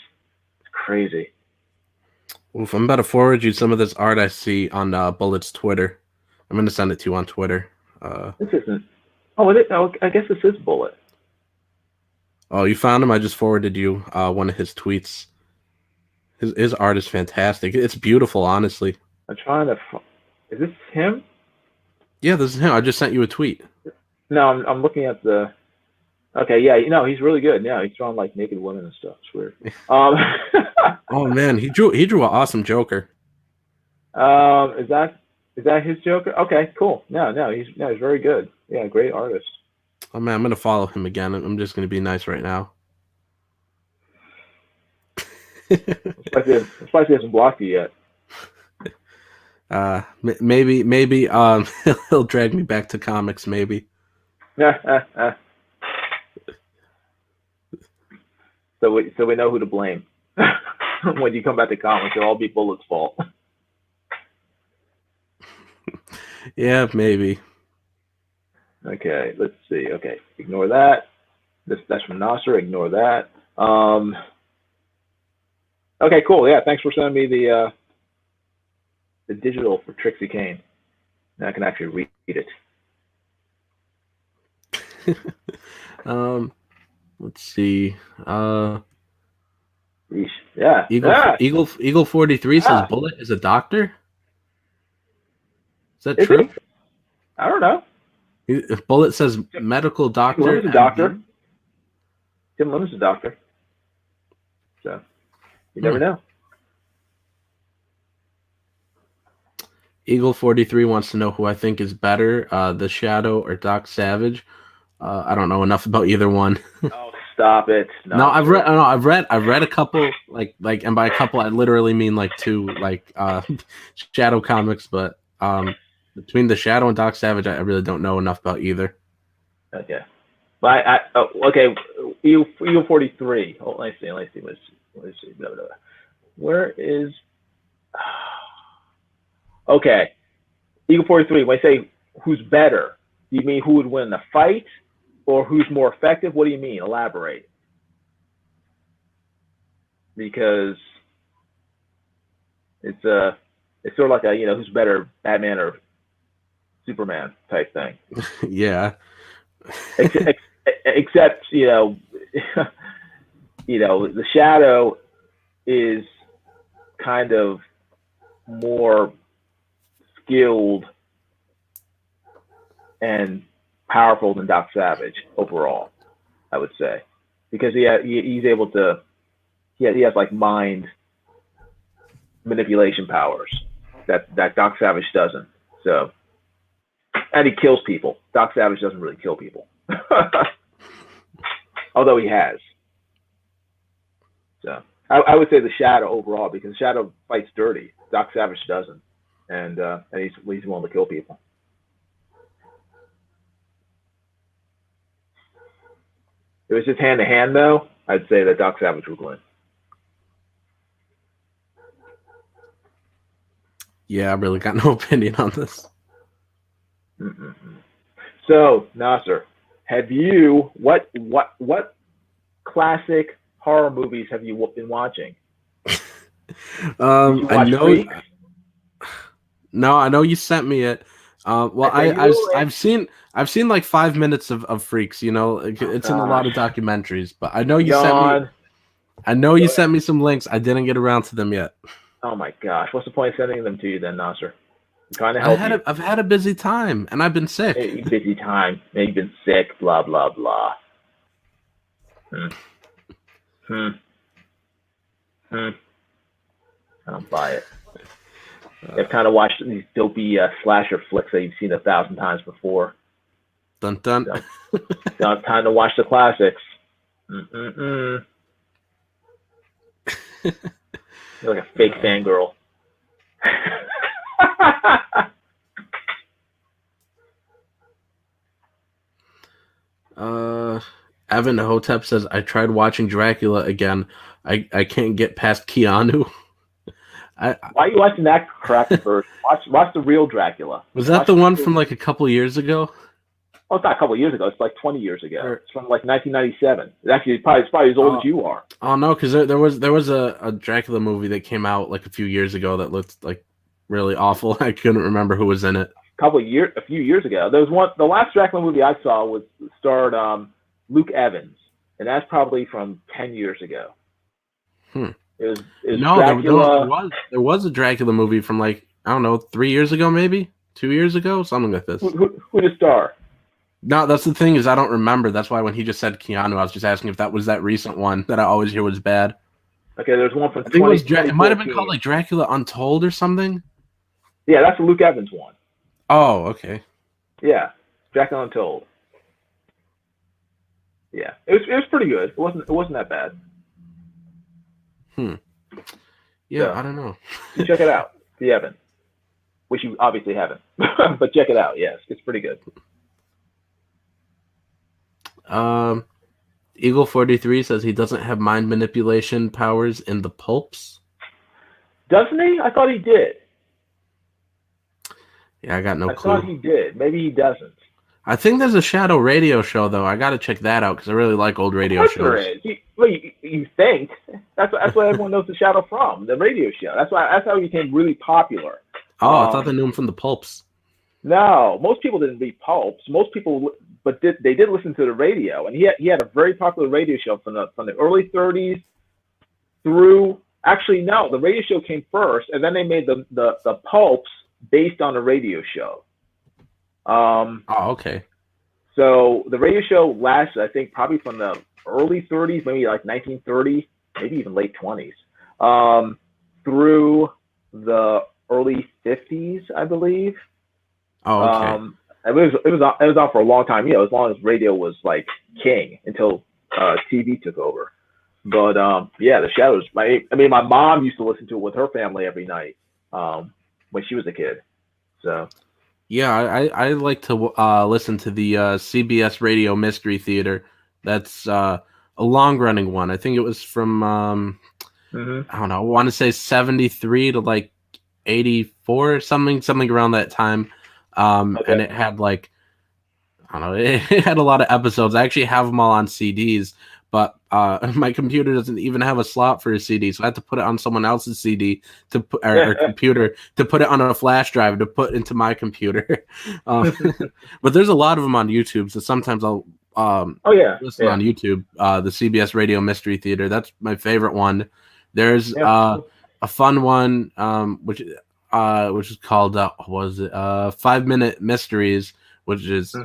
It's crazy. Oof, I'm about to forward you some of this art I see on Bullet's Twitter. I'm going to send it to you on Twitter. This isn't. Oh, is it? Oh, I guess this is Bullet. Oh, you found him? I just forwarded you one of his tweets. His art is fantastic. It's beautiful, honestly. I'm trying to. Is this him? Yeah, this is him. I just sent you a tweet. No, I'm looking at the. Okay, yeah, he's really good. Yeah, he's drawing like naked women and stuff. It's weird. Oh man, he drew an awesome Joker. Is that his Joker? Okay, cool. No, he's very good. Yeah, great artist. Oh man, I'm gonna follow him again. I'm just gonna be nice right now. Spicy hasn't blocked you yet. Maybe he'll drag me back to comics. Maybe. So we know who to blame when you come back to comics. It'll all be Bullet's fault. Yeah, maybe. Okay, let's see. Okay, ignore that. That's from Nasser. Ignore that. Okay, cool. Yeah, thanks for sending me the digital for Trixie Kane. Now I can actually read it. Let's see. Yeah. Eagle 43 says Bullet is a doctor. Is that true? I don't know. Bullet says medical doctor. Tim Lemmon's a doctor. Tim Lemmon's a doctor. So you never know. Eagle 43 wants to know who I think is better, the Shadow or Doc Savage. I don't know enough about either one. Oh, stop it! No, I've read a couple like, and by a couple I literally mean like two Shadow comics, but between the Shadow and Doc Savage, I really don't know enough about either. Okay, but okay. Eagle 43. Oh, let's see. Blah, blah, blah. Where is? Okay, Eagle 43. When I say who's better, do you mean who would win the fight, or who's more effective? What do you mean? Elaborate. Because it's sort of like a who's better, Batman or Superman type thing. Yeah. Except the Shadow is kind of more skilled and powerful than Doc Savage overall, I would say, because he's able to he has like mind manipulation powers that Doc Savage doesn't. So, and he kills people. Doc Savage doesn't really kill people, although he has. So I would say the Shadow overall, because the Shadow fights dirty. Doc Savage doesn't, and he's willing to kill people. If it was just hand to hand, though, I'd say that Doc Savage would win. Yeah, I really got no opinion on this. So, Nasser, have you what classic horror movies have you been watching? I know. Freaks? No, I know you sent me it. Well, I've seen like 5 minutes of Freaks. It's in a lot of documentaries, but I know you sent me some links. I didn't get around to them yet. Oh my gosh, what's the point of sending them to you then, Nasser? I'm trying to help you. I've had a busy time, and I've been sick. Hey, busy time. You've been sick. Blah blah blah. I don't buy it. I've kind of watched these dopey slasher flicks that you've seen 1,000 times before. Dun dun. So time to watch the classics. You're like a fake fangirl. Evan Hotep says, I tried watching Dracula again. I can't get past Keanu. Why are you watching that crap first? Watch the real Dracula. Was that the one from like a couple years ago? Well, it's not a couple years ago. It's like 20 years ago. It's from like 1997. It's probably as old as you are. Oh no, because there was a Dracula movie that came out like a few years ago that looked like really awful. I couldn't remember who was in it. A few years ago. There was one. The last Dracula movie I saw starred Luke Evans, and that's probably from 10 years ago. It was Dracula. There was a Dracula movie from like, I don't know, 3 years ago maybe. 2 years ago, something like this. Who did star? No, that's the thing is I don't remember. That's why when he just said Keanu, I was just asking if that was that recent one that I always hear was bad. Okay, there's one from I think it 20, was it might have been called 2014. like Dracula Untold or something. Yeah, that's the Luke Evans one. Oh, okay. Yeah, Dracula Untold. Yeah, it was pretty good. It wasn't that bad. Yeah, So, I don't know. you check it out if you haven't, which you obviously haven't, but check it out. Yes, it's pretty good. Eagle 43 says he doesn't have mind manipulation powers in the pulps. Doesn't he? I thought he did. Yeah, I got no clue. I thought he did. Maybe he doesn't. I think there's a Shadow radio show though. I got to check that out because I really like old radio shows. There is. You think that's what everyone knows the Shadow from, the radio show. That's how he became really popular. Oh, I thought they knew him from the pulps. No, most people didn't read pulps. Most people, but they did listen to the radio, and he had a very popular radio show from the early 30s through. Actually, no, the radio show came first, and then they made the pulps based on the radio show. Oh, okay. So the radio show lasted, I think, probably from the early 30s, maybe like 1930, maybe even late 20s, through the early 50s, I believe. Oh, okay. It was on for a long time, as long as radio was like king until TV took over. But yeah, the Shadows. My mom used to listen to it with her family every night when she was a kid. So. Yeah, I like to listen to the CBS Radio Mystery Theater. That's a long-running one. I think it was from, I don't know, I want to say 73 to like 84 or something around that time. Okay. And it had like, I don't know, it had a lot of episodes. I actually have them all on CDs, but my computer doesn't even have a slot for a CD, so I have to put it on someone else's CD to put or computer to put it on a flash drive to put into my computer. But there's a lot of them on YouTube, so sometimes I'll listen on YouTube. The CBS Radio Mystery Theater, that's my favorite one. There's a fun one which is called 5-Minute Mysteries, which is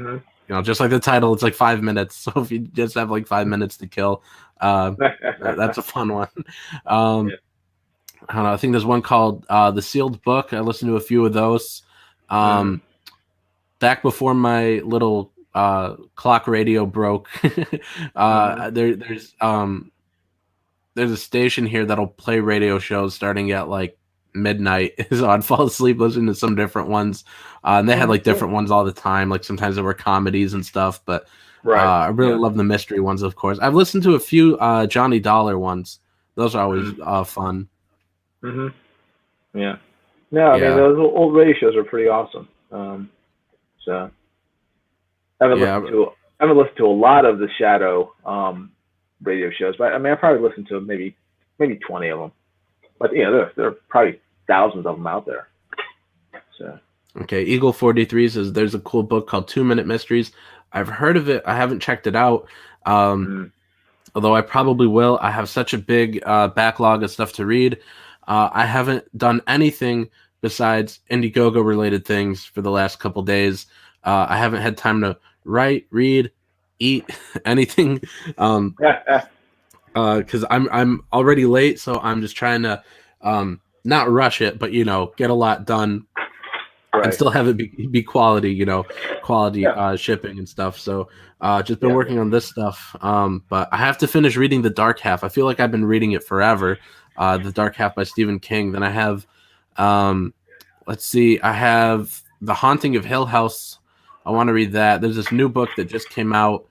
just like the title, it's like 5 minutes. So if you just have like 5 minutes to kill, that's a fun one. I don't know. I think there's one called The Sealed Book. I listened to a few of those. Back before my little clock radio broke, there's a station here that'll play radio shows starting at like midnight, so I'd fall asleep listening to some different ones, and they had like different ones all the time. Like sometimes there were comedies and stuff, but I really love the mystery ones. Of course, I've listened to a few Johnny Dollar ones. Those are always fun. Yeah. No, I mean those old radio shows are pretty awesome. So I haven't listened to a lot of the Shadow radio shows, but I mean I probably listened to maybe 20 of them. But there are probably thousands of them out there. So okay, Eagle 43 says there's a cool book called 2-Minute Mysteries. I've heard of it. I haven't checked it out. Although I probably will. I have such a big backlog of stuff to read. I haven't done anything besides Indiegogo related things for the last couple days. I haven't had time to write, read, eat, anything. Because I'm already late, so I'm just trying to not rush it, but get a lot done and still have it be quality, shipping and stuff. So just been working on this stuff, but I have to finish reading The Dark Half. I feel like I've been reading it forever. The Dark Half by Stephen King. Then I have let's see, I have The Haunting of Hill House. I want to read that. There's this new book that just came out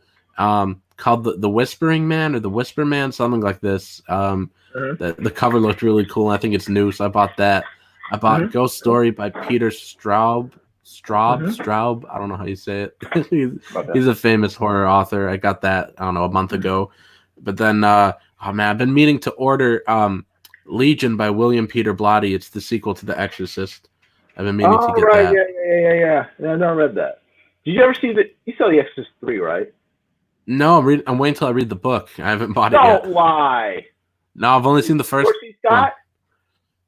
called the Whispering Man or the Whisper Man, something like this. The cover looked really cool, and I think it's new, so I bought that. I bought Ghost Story by Peter Straub. I don't know how you say it. He's a famous horror author. I got that, I don't know, a month ago. But then, I've been meaning to order Legion by William Peter Blatty. It's the sequel to The Exorcist. I've been meaning to get that. Yeah, I never read that. Did you ever see you saw The Exorcist 3, right? No, I'm waiting until I read the book. I haven't bought it yet. Don't lie. No, I've only seen the first one.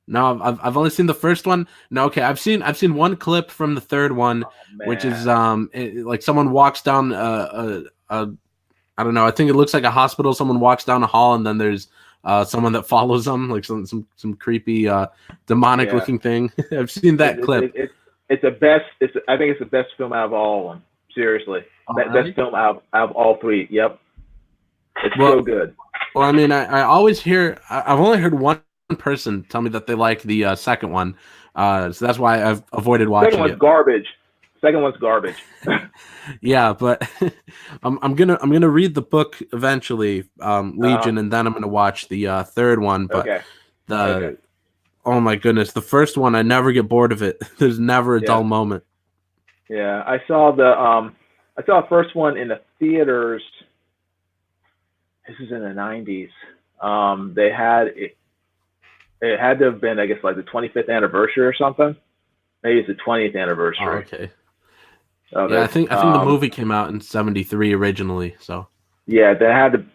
No, I've only seen the first one. No, okay, I've seen one clip from the third one, Oh which is man. like someone walks down a I don't know. I think it looks like a hospital. Someone walks down a hall, and then there's someone that follows them, like some creepy demonic Yeah. looking thing. I've seen It, that it, clip. it, it, it's the best. I think it's the best film out of all of them. Seriously, Oh, best really? film out of all three. Yep, it's so Well, good. well, I mean, I always hear. I've only heard one person tell me that they like the second one, so that's why I've avoided Second watching one's it. garbage. Second one's garbage. Yeah, but I'm gonna read the book eventually, uh, Legion, and then I'm gonna watch the third one. But okay. Okay. the oh my goodness, the first one I never get bored of it. There's never a Yeah. dull moment. Yeah. I saw the first one in the theaters. This is in the '90s. They had it. It had to have been, I guess, like the 25th anniversary or something. Maybe it's the 20th Oh, anniversary okay. of Yeah, I it. think I think the movie came out in '73 originally. So Yeah, they had to.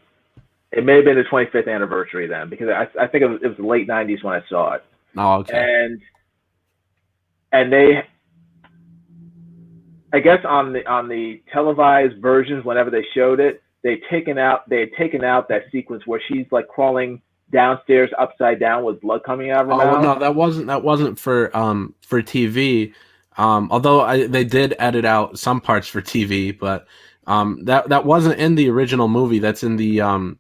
It may have been the 25th anniversary then, because I think it was the late '90s when I saw it, oh, okay. and they, I guess on the televised versions, whenever they showed it, they had taken out that sequence where she's like crawling downstairs upside down with blood coming out of her Oh well, mouth. no, that wasn't for TV. Although they did edit out some parts for TV, but that wasn't in the original movie. That's in the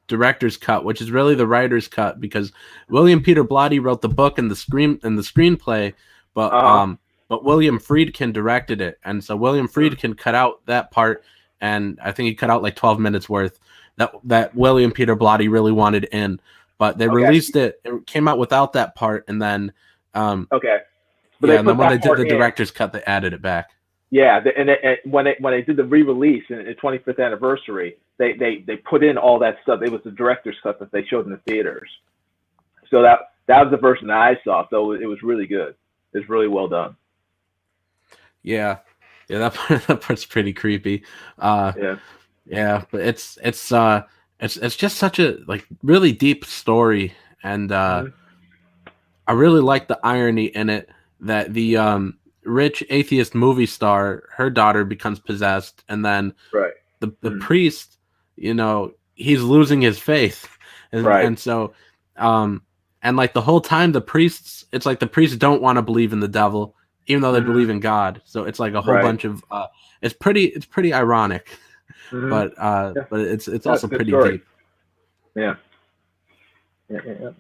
director's cut, which is really the writer's cut because William Peter Blatty wrote the book and the screenplay, but Uh huh. um but William Friedkin directed it, and so William Friedkin cut out that part, and I think he cut out like 12 minutes worth that William Peter Blatty really wanted in, but they Okay. released it. It came out without that part, and then Okay. But they yeah, and then put when that they did part the in. director's cut, they added it back. Yeah, and when they did the re-release in the 25th anniversary, they put in all that stuff. It was the director's cut that they showed in the theaters. So that was the version that I saw. So it was really good. It was really well done. Yeah, yeah, that part's pretty creepy. Uh, Yeah. Yeah, but it's just such a like really deep story, and Hmm. I really like the irony in it that the rich atheist movie star, her daughter becomes possessed, and then Right. the Mm. priest, he's losing his faith, and Right. and so um and like the whole time it's like the priests don't want to believe in the devil, even though they Hmm. believe in God. So it's like a whole Right. bunch of it's pretty ironic, Hmm. but Yeah. it's That's also a good pretty story. deep. Yeah. Yeah. Yeah. Yeah.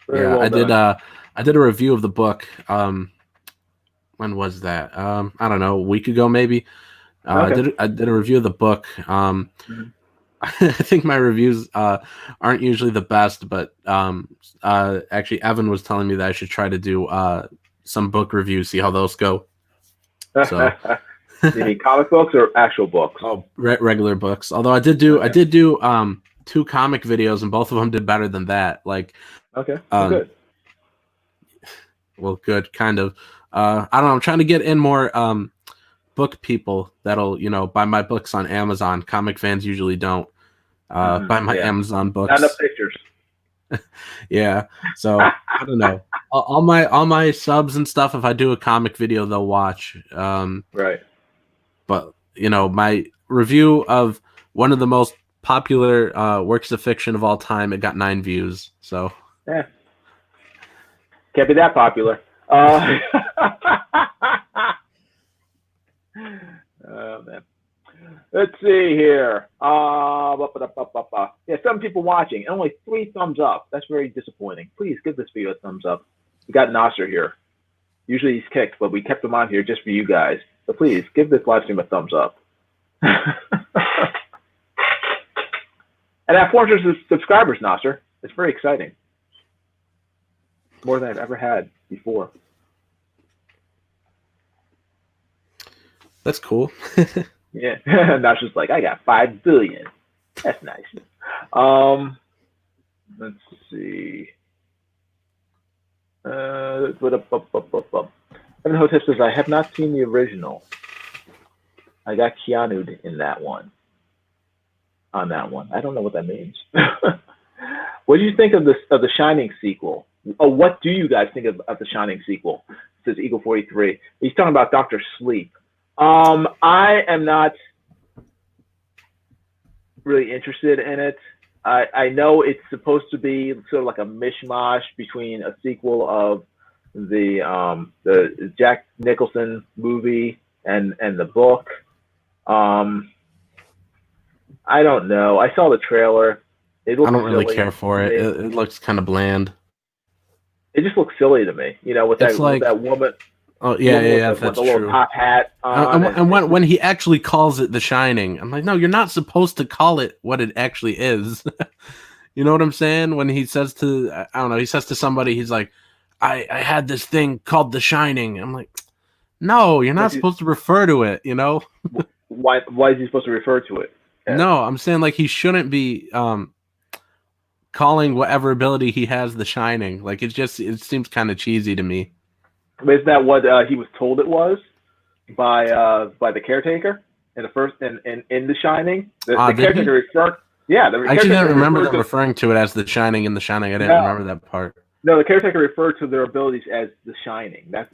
Very Yeah, well done. I did a review of the book. When was that? I don't know, a week ago maybe. Okay. I did a review of the book. Hmm. I think my reviews aren't usually the best, but actually Evan was telling me that I should try to do some book reviews, see how those go. So You mean comic books or actual books? oh, regular books. Although I Okay. did do two comic videos, and both of them did better than that. Like Okay. Well, um good. well, good kind of. I don't know. I'm trying to get in more book people that'll buy my books on Amazon. Comic fans usually don't buy my Yeah. Amazon Not enough books. pictures. Yeah, so I don't know. All my subs and stuff. If I do a comic video, they'll watch. Right. But my review of one of the most popular works of fiction of all time, it got 9 views. So Yeah. Can't be that popular. Uh, oh man. Let's see here. Yeah, 7 people watching, and only 3 thumbs up. That's very disappointing. Please give this video a thumbs up. We got Nasser here. Usually he's kicked, but we kept him on here just for you guys. So please give this live stream a thumbs up. And I have 400 subscribers, Nasser. It's very exciting. More than I've ever had before. that's cool. Yeah. Nasser's like, I got 5 billion. That's nice. Let's see. Evan Hotep says, I have not seen the original. I got Keanu'd in that one. On that one. I don't know what that means. What do you think of the Shining sequel? Oh, what do you guys think of the Shining sequel? It says Eagle 43. He's talking about Doctor Sleep. I am not really interested in it. I know it's supposed to be sort of like a mishmash between a sequel of the Jack Nicholson movie and the book. I don't know. I saw the trailer. It looks I don't really silly care for it. to me. It looks kind of bland. It just looks silly to me, with It's with like, that woman, oh yeah, yeah, yeah, with that's the little true. top hat on, And when he actually calls it The Shining, I'm like, no, you're not supposed to call it what it actually is. You know what I'm saying? When he says to, I don't know, he says to somebody, he's like, I had this thing called The Shining. I'm like, no, you're not supposed to refer to it, why is he supposed to refer to it? No, I'm saying like he shouldn't be calling whatever ability he has The Shining. Like it seems kind of cheesy to me. Isn't that what he was told it was by the caretaker in the first in The Shining? The caretaker referred. Yeah, I actually didn't remember them referring to it as The Shining in The Shining. I didn't remember that part. No, the caretaker referred to their abilities as The Shining. That's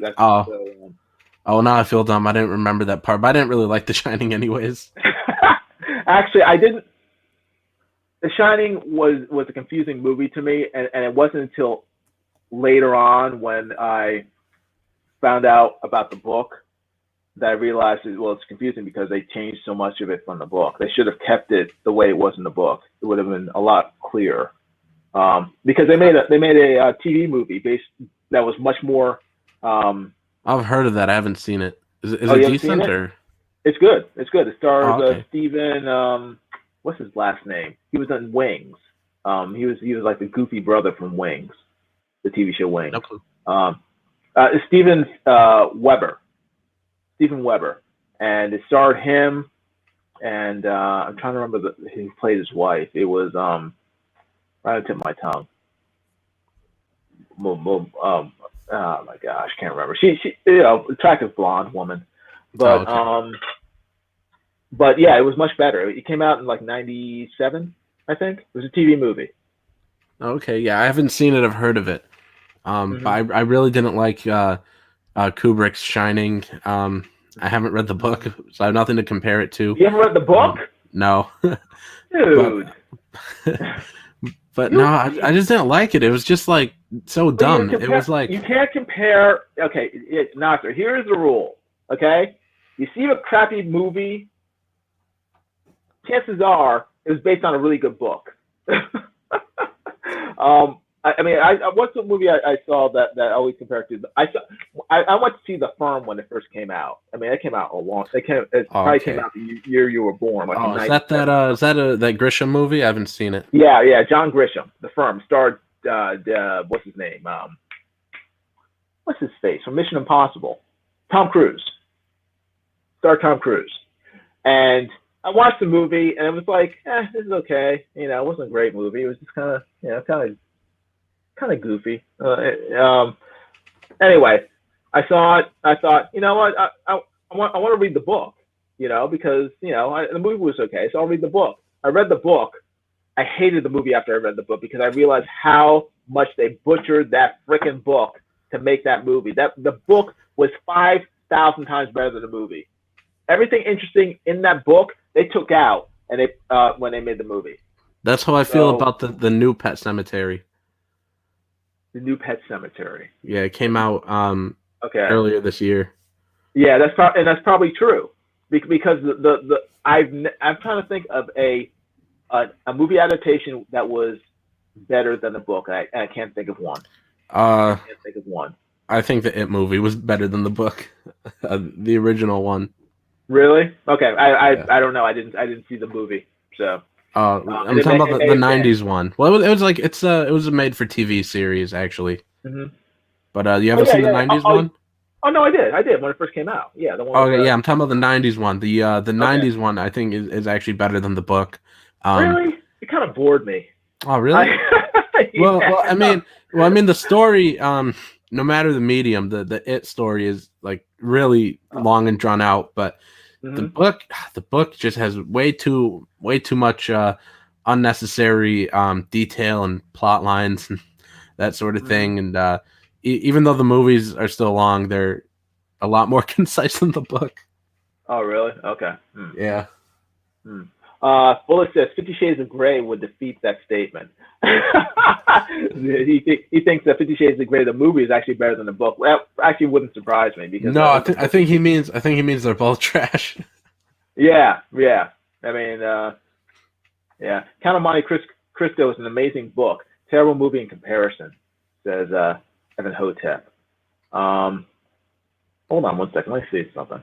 Oh, now I feel dumb. I didn't remember that part, but I didn't really like The Shining anyways. Actually, I didn't. The Shining was a confusing movie to me, and it wasn't until later on when I found out about the book that I realized it's confusing because they changed so much of it from the book. They should have kept it the way it was in the book. It would have been a lot clearer. Because they made a TV movie that was much more. I've heard of that. I haven't seen it. Is it decent or? It's good. It's good. It stars okay. Steven. What's his last name? He was in Wings. He was like the goofy brother from Wings, the TV show Wings. No clue. Steven Weber. Stephen Weber, and it starred him, and I'm trying to remember who played his wife. It was right on the tip of my tongue. Oh my gosh, can't remember. She attractive blonde woman, but but yeah, it was much better. It came out in like '97, I think. It was a TV movie. Okay, yeah, I haven't seen it. I've heard of it. But I really didn't like Kubrick's Shining. I haven't read the book, so I have nothing to compare it to. You haven't read the book? No. Dude. But no, I just didn't like it. It was just like so dumb. It was like you can't compare. Okay, Nasser, here's the rule. Okay, you see a crappy movie, chances are it was based on a really good book. What's the movie I saw that I always compare it to? I went to see The Firm when it first came out. I mean, it came out it probably came out the year you were born. Like is that that Grisham movie? I haven't seen it. Yeah, John Grisham, The Firm, starred what's his name? What's his face from Mission Impossible? Tom Cruise. Starred Tom Cruise, and I watched the movie and it was like, this is okay. It wasn't a great movie. It was just kind of goofy. Anyway, I saw it. I thought, you know what? I want to read the book, because the movie was okay, so I'll read the book. I read the book. I hated the movie after I read the book because I realized how much they butchered that freaking book to make that movie. The book was 5,000 times better than the movie. Everything interesting in that book they took out, and when they made the movie. That's how I feel about the new Pet Sematary. The new Pet Sematary. Yeah, it came out earlier this year. Yeah, that's probably true, because I'm trying to think of a movie adaptation that was better than the book. I can't think of one. I think the It movie was better than the book, the original one. Really? Okay. I don't know. I didn't see the movie, so. I'm talking about the '90s one. Well, it was like it was a made-for-TV series actually. Mm-hmm. But you ever seen the '90s one? Oh no, I did when it first came out. Yeah, the one. Okay, yeah, I'm talking about the '90s one. The '90s one I think is actually better than the book. Really? It kind of bored me. Oh, really? Well, I mean, the story. No matter the medium, the It story is like really long and drawn out, but. Mm-hmm. The book just has way too much unnecessary detail and plot lines that sort of thing. And even though the movies are still long, they're a lot more concise than the book. Oh, really? Okay. Yeah. Bullet says 50 Shades of Grey would defeat that statement. he thinks that 50 Shades of Grey, the movie, is actually better than the book. Well, actually, wouldn't surprise me because no, I think he means they're both trash. Yeah. I mean, yeah. Count of Monte Cristo is an amazing book. Terrible movie in comparison, says Evan Hotep. Hold on one second. Let me see something.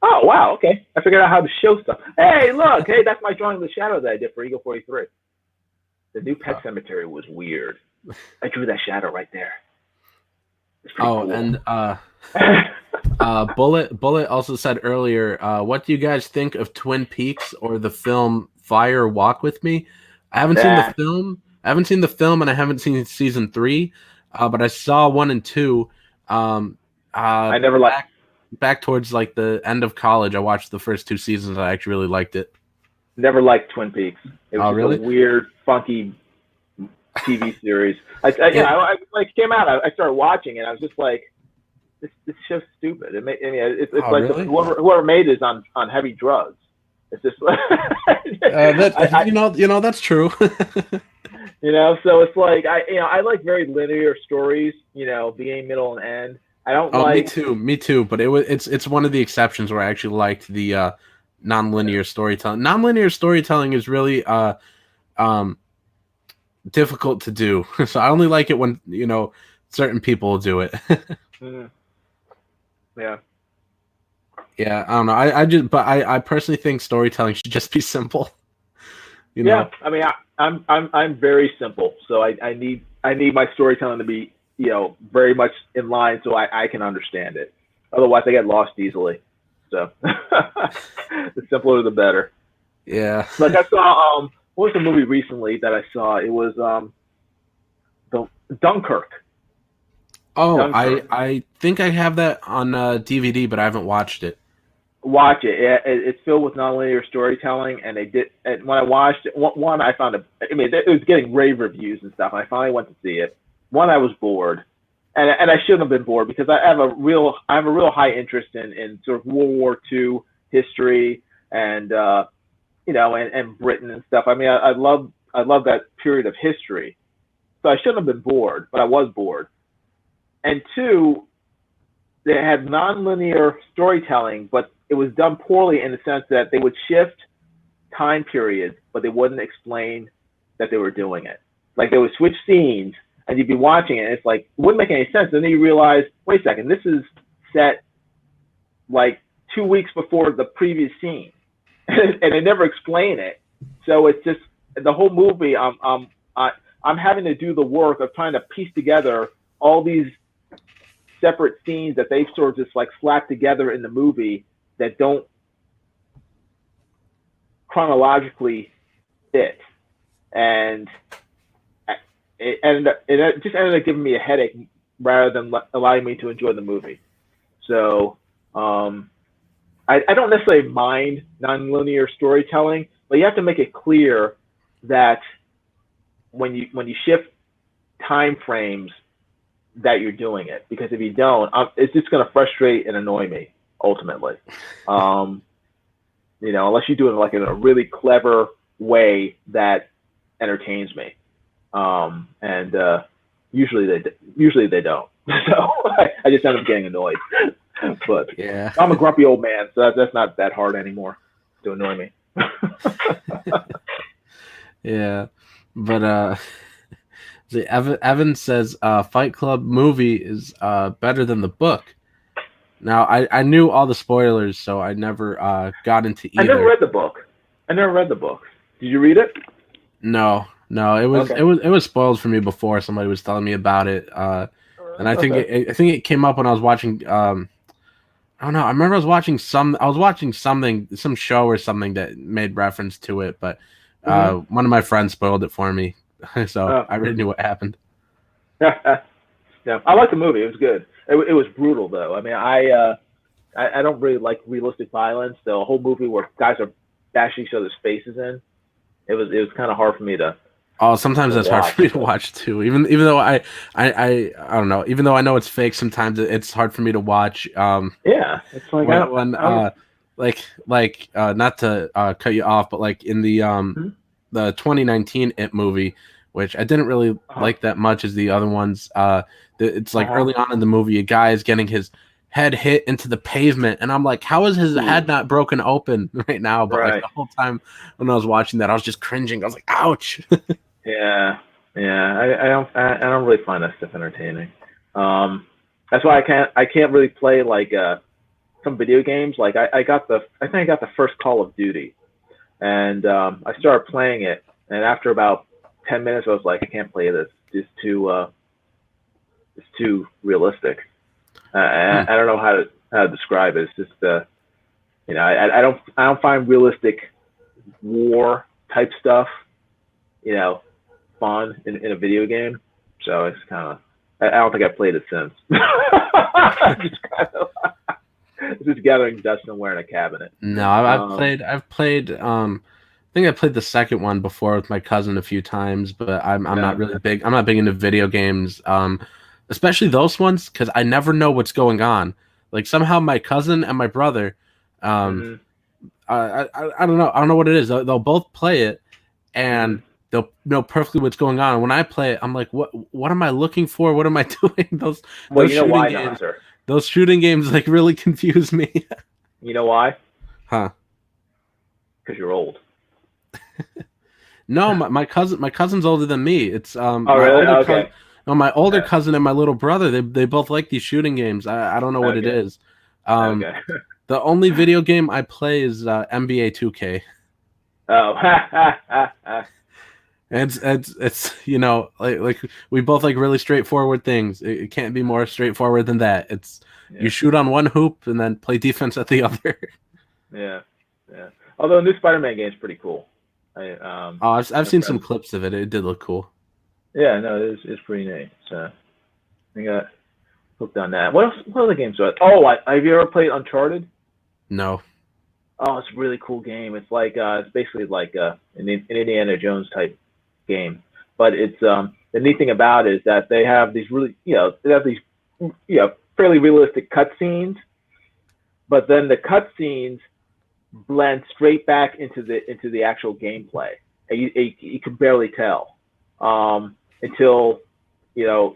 Oh, wow, okay. I figured out how to show stuff. Hey, look. Hey, that's my drawing of the shadow that I did for Eagle 43. The new Pet Cemetery was weird. I drew that shadow right there. Cool. And Bullet also said earlier, what do you guys think of Twin Peaks or the film Fire Walk With Me? I haven't seen the film. And I haven't seen season 3, but I saw 1 and 2. I never liked. Back towards like the end of college, I watched the first 2 seasons. I actually really liked it. Never liked Twin Peaks. It was really? a weird, funky TV series. I came out. I started watching it. I was just like, this show's stupid. It's like really? Whoever made it is on heavy drugs. It's just that's true. So it's like I like very linear stories. Beginning, middle, and end. I don't like. Me too. But it's one of the exceptions where I actually liked the non-linear storytelling. Non-linear storytelling is really difficult to do. So I only like it when certain people do it. Yeah. Yeah, I don't know. I personally think storytelling should just be simple. Yeah, I mean, I'm very simple, so I need my storytelling to be very much in line so I can understand it. Otherwise, I get lost easily. So the simpler, the better. Yeah. Like I saw, what was the movie recently that I saw? It was the Dunkirk. Oh, Dunkirk. I think I have that on DVD, but I haven't watched it. Watch it. It's filled with nonlinear storytelling, and they did. And when I watched it, one I found it was getting rave reviews and stuff. And I finally went to see it. One, I was bored, and I shouldn't have been bored because I have a real high interest in sort of World War II history and and Britain and stuff. I mean, I love that period of history, so I shouldn't have been bored, but I was bored. And 2, they had nonlinear storytelling, but it was done poorly in the sense that they would shift time periods, but they wouldn't explain that they were doing it. Like they would switch scenes. And you'd be watching it, and it's like, it wouldn't make any sense. And then you realize, wait a second, this is set like 2 weeks before the previous scene. And they never explain it. So it's just, the whole movie, I'm having to do the work of trying to piece together all these separate scenes that they've sort of just like slapped together in the movie that don't chronologically fit. And it just ended up giving me a headache rather than allowing me to enjoy the movie. So I don't necessarily mind nonlinear storytelling, but you have to make it clear that when you shift time frames that you're doing it, because if you don't, it's just going to frustrate and annoy me ultimately. Unless you do it like in a really clever way that entertains me. And usually they don't. So I just end up getting annoyed. But yeah, I'm a grumpy old man, so that's not that hard anymore to annoy me. Yeah, but Evan says Fight Club movie is better than the book. Now I knew all the spoilers, so I never got into either. I never read the book. Did you read it? No, it was okay. It was spoiled for me before somebody was telling me about it, and I think it came up when I was watching. I don't know. I remember I was watching some show or something that made reference to it, but one of my friends spoiled it for me, so I already knew what happened. Yeah, I liked the movie. It was good. It was brutal though. I mean, I don't really like realistic violence. The whole movie where guys are bashing each other's faces in, it was kind of hard for me to Oh, sometimes to that's hard for me watch. to watch too. Even though I don't know. Even though I know it's fake, sometimes it's hard for me to watch. Yeah, it's like When I don't. not to cut you off, but like in Hmm? the 2019 It movie, which I didn't really Uh-huh. like that much as the other ones. It's like Uh-huh. early on in the movie, a guy is getting his head hit into the pavement, and I'm like, how is his head Ooh, not broken open right now? But like right. the whole time when I was watching that, I was just cringing. I was like, ouch. Yeah, yeah. I don't really find that stuff entertaining. Um, that's why I can't really play like some video games. Like I think I got the first Call of Duty, and I started playing it, and after about 10 minutes, I was like, I can't play this. It's too realistic. Hmm. I don't know how to describe it. It's just I don't find realistic war type stuff you know fun in a video game. So it's kind of I don't think I played it since. Just kind of just gathering dust somewhere in a cabinet. No, Um, I've played I think I played the second one before with my cousin a few times, but I'm not yeah. really big. I'm not big into video games, especially those ones because I never know what's going on. Like somehow my cousin and my brother, um, Hmm. I don't know. I don't know what it is. They'll both play it Hmm. and they'll know perfectly what's going on. And when I play it, I'm like, what am I looking for? What am I doing? Well, Those you know shooting why, games, Nasser? those shooting games like really confuse me. You know why? Huh. Because you're old. No, my cousin's older than me. It's Oh, my really? older cousin. Okay. No, my older Uh, cousin and my little brother. They both like these shooting games. I don't know what it okay. is. Um, Okay. the only video game I play is NBA 2K. Oh. And it's like we both like really straightforward things. It can't be more straightforward than that. It's you Yeah. shoot on one hoop and then play defense at the other. Yeah. Yeah. Although the new Spider-Man game is pretty cool. Oh, I've My seen some friends. clips of it. It did look cool. Yeah. No, it's pretty neat. So I got hooked on that. What else? What other games? Oh, have you ever played Uncharted? No. Oh, it's a really cool game. It's like it's basically like an Indiana Jones type game, but it's the neat thing about it is that they have these really they have these fairly realistic cutscenes, but then the cutscenes blend straight back into the actual gameplay, and you can barely tell until your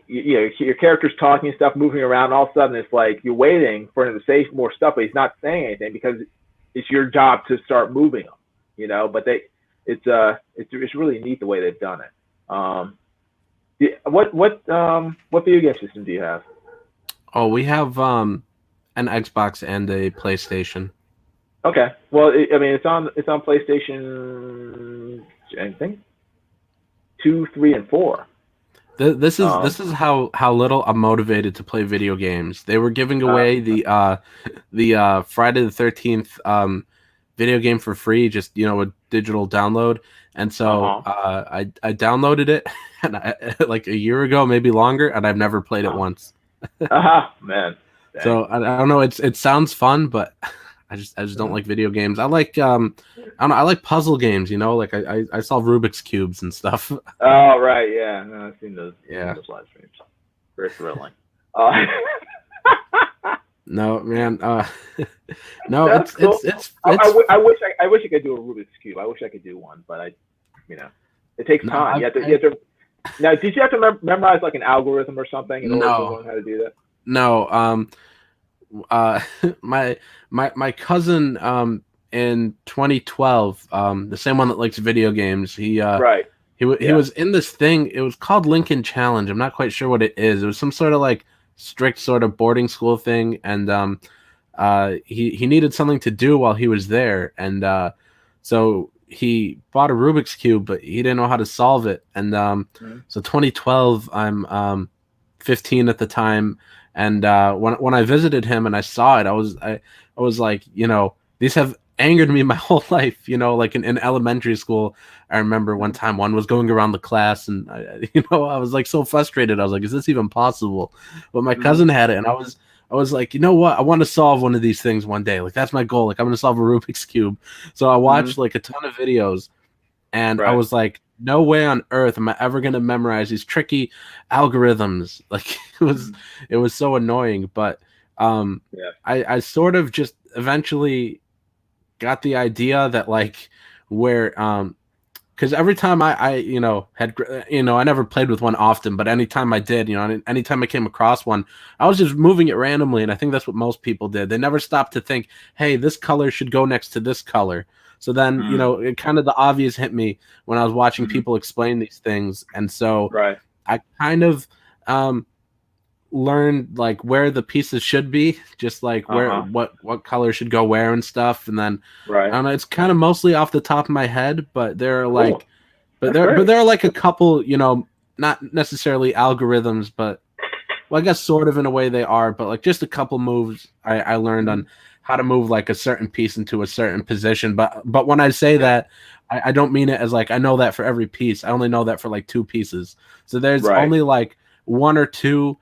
character's talking and stuff, moving around. And all of a sudden, it's like you're waiting for him to say more stuff, but he's not saying anything because it's your job to start moving them. But it's really neat the way they've done it. What video game system do you have? Oh, we have an Xbox and a PlayStation. Okay, well, I mean, it's on PlayStation, I think 2, 3, and 4. This is how little I'm motivated to play video games. They were giving Uh, away the Friday the 13th video game for free, just a digital download, and so uh-huh. I downloaded it and like a year ago, maybe longer, and I've never played it Uh-huh. once. Man, dang. So I don't know. It sounds fun, but I just don't Mhm. like video games. I like I don't know. I like puzzle games. Like I solve Rubik's cubes and stuff. Oh, right, yeah. No, I've seen Yeah. those live streams. Very thrilling. Uh, No, man. No, that's cool. it's I wish I could do a Rubik's cube. I wish I could do one, but you know, it takes no. time. You have to. Now, did you have to memorize like an algorithm or something in order to No, learn how to do that? no. Uh, my cousin in 2012, the same one that likes video games. Right. He Yeah. was in this thing. It was called Lincoln Challenge. I'm not quite sure what it is. It was some sort of like strict sort of boarding school thing, and he needed something to do while he was there, and so he bought a Rubik's cube, but he didn't know how to solve it. And Mhm. so 2012, I'm 15 at the time, and when I visited him and I saw it, I was like, these have angered me my whole life. Like in elementary school, I remember one Mhm. time one was going around the class, and I was like so frustrated. I was like, is this even possible? But my Mhm. cousin had it, and I was like, you know what? I want to solve one of these things one day. Like that's my goal. Like I'm gonna solve a Rubik's cube. So I Mhm. watched like a ton of videos, and I Right. was like, no way on earth am I ever gonna memorize these tricky algorithms. Like Mhm. it was so annoying. But Yeah. I sort of just eventually got the idea that like where because every time I had I never played with one often, but anytime I did, anytime I came across one, I was just moving it randomly, and I think that's what most people did. They never stopped to think, hey, this color should go next to this color. So then Mm. it kind of the obvious hit me when I was watching Mhm. people explain these things, and so Right. I kind of um learned like where the pieces should be, just like where Uh-huh. what color should go where and stuff. And then I Right. don't know, it's kind of mostly off the top of my head, but there are Cool. like That's great. there are like a couple, not necessarily algorithms, but well, I guess sort of in a way they are, but like just a couple moves I learned Mhm. on how to move like a certain piece into a certain position. But when I say Yeah. that, I don't mean it as like I know that for every piece. I only know that for like two pieces. So there's Right. only like one or two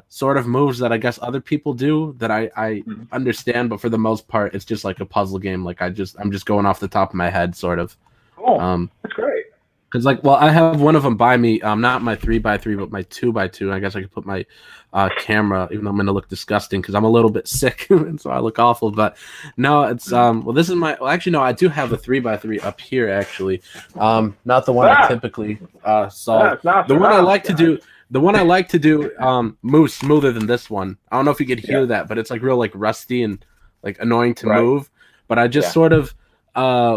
sort of moves that I guess other people do that I Mhm. understand, but for the most part, it's just like a puzzle game. Like I'm just going off the top of my head, sort of. Cool. Um, That's great. Because like, well, I have one of them by me, not my 3x3, but my 2x2. I guess I could put my camera, even though I'm gonna look disgusting because I'm a little bit sick, and so I look awful. But no, it's Mhm. well, this is my. Well, actually, no, I do have a 3x3 up here. Actually, not the one I Ah, typically solve. it's The Nasser, one I huh? like to do. The one I like to do moves smoother than this one. I don't know if you could Yeah. hear that, but it's like real like rusty and like annoying to Right. move. But I just Yeah. sort of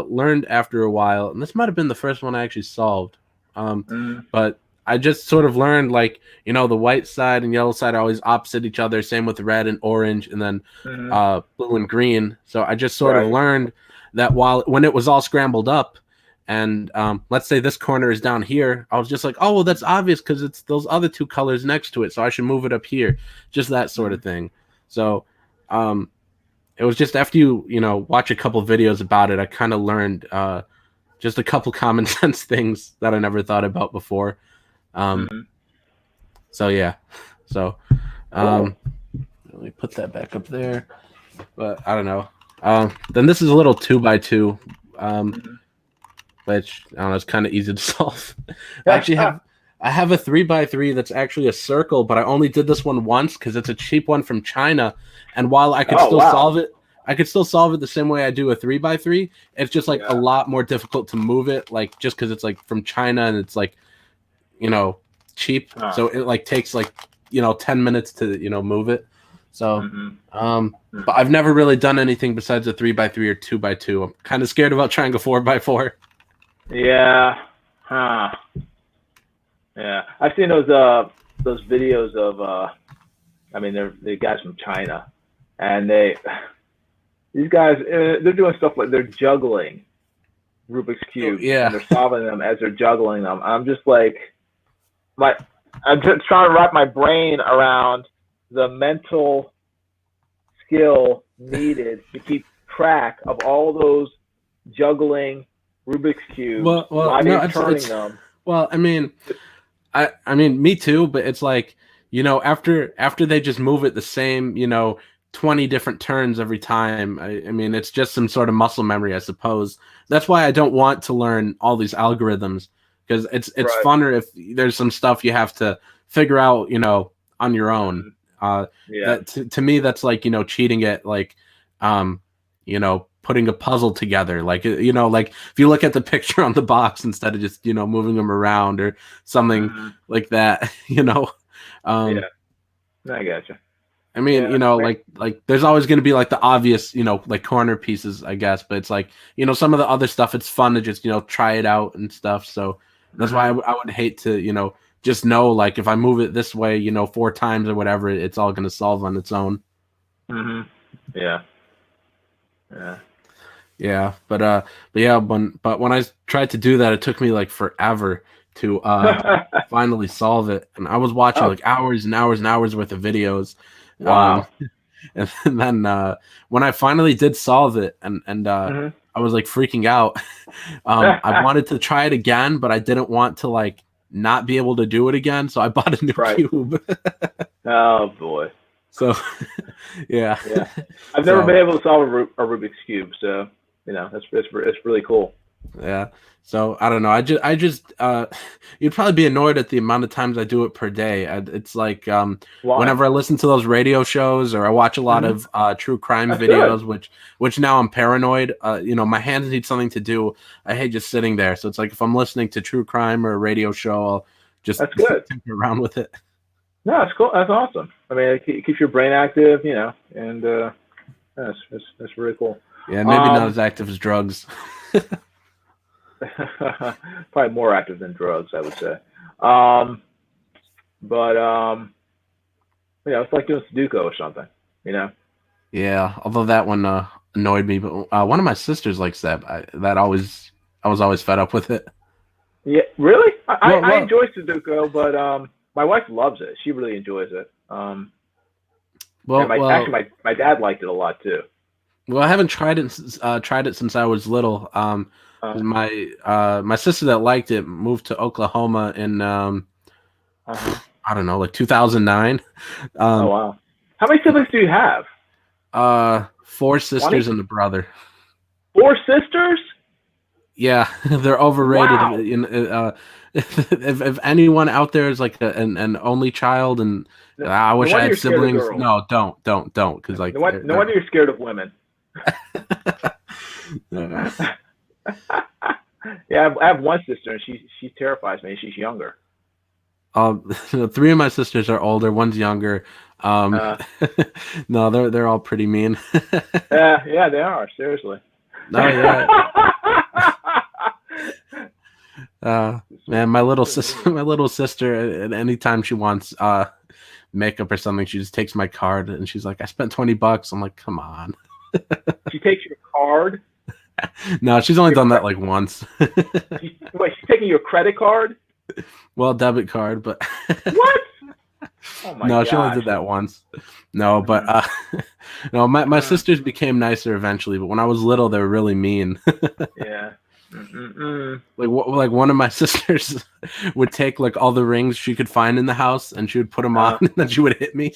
learned after a while, and this might have been the first one I actually solved. Um, Mhm. but I just sort of learned like the white side and yellow side are always opposite each other. Same with red and orange, and then Mhm. blue and green. So I just sort of Right. learned that when it was all scrambled up, and let's say this corner is down here, I was just like, oh well, that's obvious because it's those other two colors next to it, so I should move it up here, just that sort of Mhm. thing. So um, it was just after watch a couple videos about it, I kind of learned just a couple common sense things that I never thought about before. Um, Mhm. so yeah, so Cool. um, let me put that back up there. But I don't know. Then this is a little 2x2, Mhm. which I don't know. It's kind of easy to solve. I actually have a 3x3 that's actually a circle, but I only did this one once because it's a cheap one from China. And while I could Oh still wow. solve it, I could still solve it the same way I do a 3x3. It's just like a Yeah. lot more difficult to move it, like just because it's like from China and it's like you know cheap, Huh. so it like takes like 10 minutes to move it. So Mhm. but Mhm. I've never really done anything besides a 3x3 or 2x2. I'm kind of scared about trying a 4x4. Yeah. Huh. Yeah. I've seen those videos of I mean they're guys from China, and these guys they're doing stuff like they're juggling Rubik's Oh, cubes and yeah. they're solving them as they're juggling them. I'm just like my I'm just trying to wrap my brain around the mental skill needed to keep track of all those juggling Rubik's cubes Well, while no, you're turning it's them. well, I mean, I mean, me too, but it's like, after they just move it the same, 20 different turns every time. I mean, it's just some sort of muscle memory, I suppose. That's why I don't want to learn all these algorithms because it's Right. funner if there's some stuff you have to figure out, on your own. Mhm. Uh, Yeah. that to me, that's like, cheating at like, um, putting a puzzle together. Like, like if you look at the picture on the box instead of just, moving them around or something Mhm. like that. Um, Yeah. I gotcha. I mean, Yeah. like there's always going to be like the obvious, like corner pieces, I guess, but it's like, some of the other stuff, it's fun to just, try it out and stuff. So that's why Mhm. I would hate to, just know like if I move it this way, 4 times or whatever, it's all going to solve on its own. Mhm. Yeah. Yeah. Yeah, but when I tried to do that, it took me like forever to finally solve it, and I was watching Oh, like hours and hours and hours worth of videos, um, wow. and then when I finally did solve it, and Mhm. I was like freaking out. I wanted to try it again, but I didn't want to like not be able to do it again, so I bought a new Right. cube. Oh boy. So yeah, Yeah. I've never been so able to solve a Rubik's cube, so that's really cool. Yeah. So I don't know. I just you'd probably be annoyed at the amount of times I do it per day. It's like Why? whenever I listen to those radio shows or I watch a lot Hmm. of true crime That's good. videos, which now I'm paranoid. My hands need something to do. I hate just sitting there. So it's like if I'm listening to true crime or a radio show, I'll just That's good. tinker around with it. No, that's cool. That's awesome. I mean, it keeps your brain active, and that's really cool. Yeah, maybe not Um, as active as drugs. Probably more active than drugs, I would say. Um, but it's like doing Sudoku or something. You know. Yeah, although that one annoyed me, but one of my sisters likes that. I was always fed up with it. Yeah, really? I Well, enjoy Sudoku, but my wife loves it. She really enjoys it. And well, well. my dad liked it a lot too. Well, I haven't tried it since I was little. 'Cause Uh, my sister that liked it moved to Oklahoma in uh-huh. I don't know, like 2009. Oh Um, wow. How many siblings do you have? four 20? sisters and a brother. 4 sisters? Yeah, they're overrated. Wow. If anyone out there is like an only child, and No, I no wish I wonder had you're scared of siblings. girls. No, don't, because like No wonder you're scared of women. they're Yeah, I have one sister, and she terrifies me. She's younger. three of my sisters are older. One's younger. Um, Uh, no, they're all pretty mean. yeah, they are seriously. Oh yeah, man, my little sister. At any time she wants makeup or something, she just takes my card and she's like, "I spent $20." I'm like, "Come on." She takes your card. No, she's only Your done that cre- like once. Wait, she's taking your credit card? Well, debit card, but What? Oh my no, she only gosh. did that once. No, but Mm, no, my mm, sisters became nicer eventually, but when I was little, they were really mean. yeah. Mm-mm-mm. Like one of my sisters would take like all the rings she could find in the house and she would put them on Uh, and then she would hit me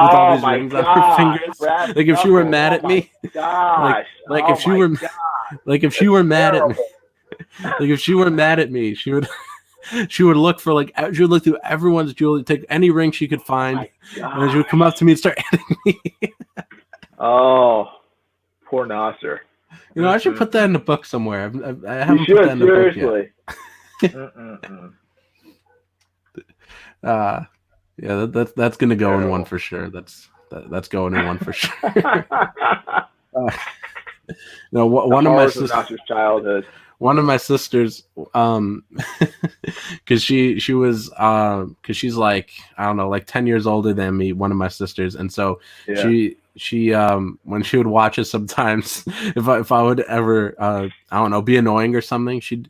with all oh these my rings on her gosh, fingers. brass Like if she were knuckles. mad Oh at my me, like gosh. like if Oh she my were god. like if she That's were mad at me, terrible. like if she were mad at me, she would look for like she would look through everyone's jewelry, take any ring she could Oh find, my and then she would come up gosh. to me and start hitting me. Oh, poor Nasser. I should Mm-mm. put that in a book somewhere. I You haven't put that should, in a book yet. seriously. Mm-mm-mm. Uh, yeah, that's gonna go in one Terrible. for sure. That's going in one for sure. Uh, The one of my horrors of sisters, Nasser's childhood. one of my sisters, because she was, because she's like I don't know, like 10 years older than me. One of my sisters, and so Yeah. she when she would watch us sometimes, if I would ever I don't know be annoying or something, she'd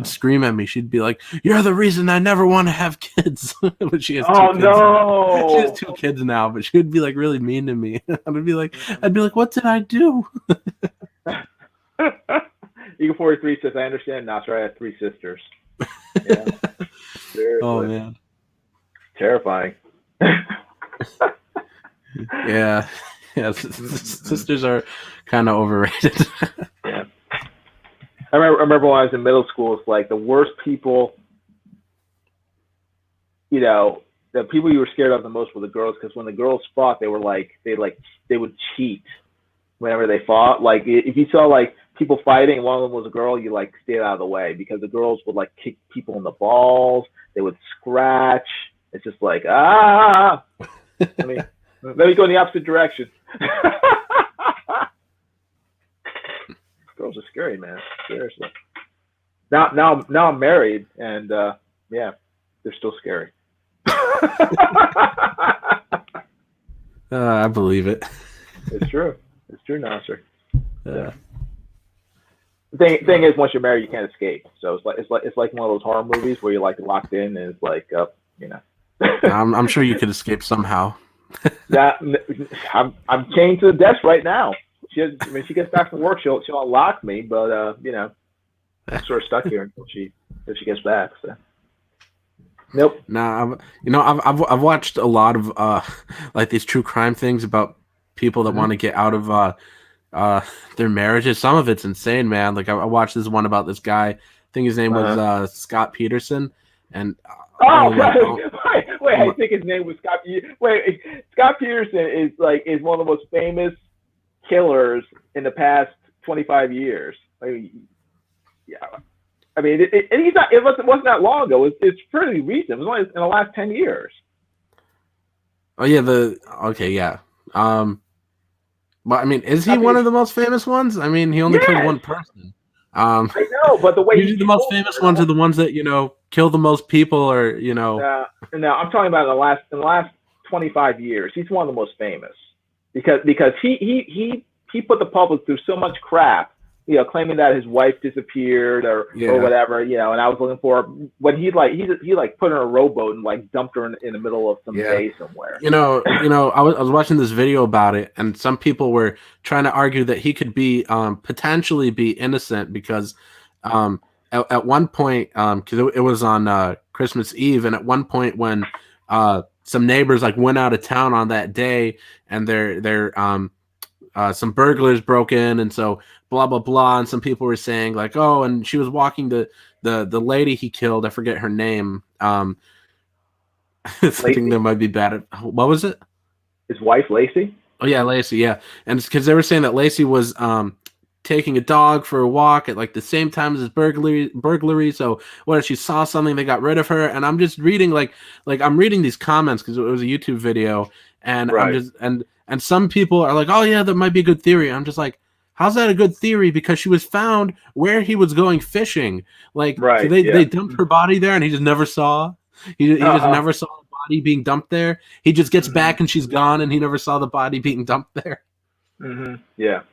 scream at me. She'd be like, "You're the reason I never want to have kids." But she has two Oh kids now. She has no. 2 kids now, but she would be like really mean to me. Mm-mm. I'd be like, "What did I do?" Eagle 43 says, I understand, Nasser. I have 3 sisters. Yeah, Oh seriously. man, Terrifying. yeah, yeah. Mm-mm-mm. Sisters are kind of overrated. Yeah. I remember when I was in middle school, it's like the worst people, the people you were scared of the most were the girls, because when the girls fought, they would cheat whenever they fought. Like if you saw like people fighting and one of them was a girl, you like stayed out of the way, because the girls would like kick people in the balls, they would scratch. It's just like let me let me go in the opposite direction. Girls are scary, man. Seriously. Now I'm married, and yeah, they're still scary. I believe it. It's true. It's true, Nasser. Uh, Yeah. Thing is, once you're married, you can't escape. So it's like one of those horror movies where you're like locked in, and it's like you know. I'm sure you could escape somehow. that I'm chained to the desk right now. When she gets back from work, she'll unlock me, but I'm sort of stuck here until she gets back. So nope. Nah, I've watched a lot of like these true crime things about people that Mm-hmm. want to get out of their marriages. Some of it's insane, man. Like I watched this one about this guy. I think his name was Scott Peterson, and Oh, my god, wait! I think his name was Scott. Wait, Scott Peterson is one of the most famous killers in the past 25 years. I mean, yeah. I mean, and he's not. It wasn't that long ago. It's pretty recent. It was only in the last 10 years. oh yeah, yeah. But I mean, is he one of the most famous ones? I mean, he only killed one person. I know, but the way usually the most famous ones are the ones that kill the most people, or No, I'm talking about in the last 25 years. He's one of the most famous because he put the public through so much crap. Claiming that his wife disappeared or whatever. And I was looking for when he put her in a rowboat and like dumped her in the middle of some bay somewhere. I was watching this video about it, and some people were trying to argue that he could be potentially be innocent because at one point because it was on Christmas Eve, and at one point when some neighbors like went out of town on that day, and they're some burglars broke in, and so blah blah blah, and some people were saying like, oh, and she was walking the lady he killed, I forget her name, something that might be bad. What was it? His wife, Lacey? Oh yeah, Lacey, yeah. And it's because they were saying that Lacey was taking a dog for a walk at like the same time as his burglary. So what if she saw something, they got rid of her? And I'm just reading like I'm reading these comments because it was a YouTube video, and I'm just and some people are like, oh yeah, that might be a good theory. I'm just like, how's that a good theory? Because she was found where he was going fishing. Like so they dumped her body there, and he just never saw. He just never saw the body being dumped there. He just gets back and she's gone, and he never saw the body being dumped there. Yeah,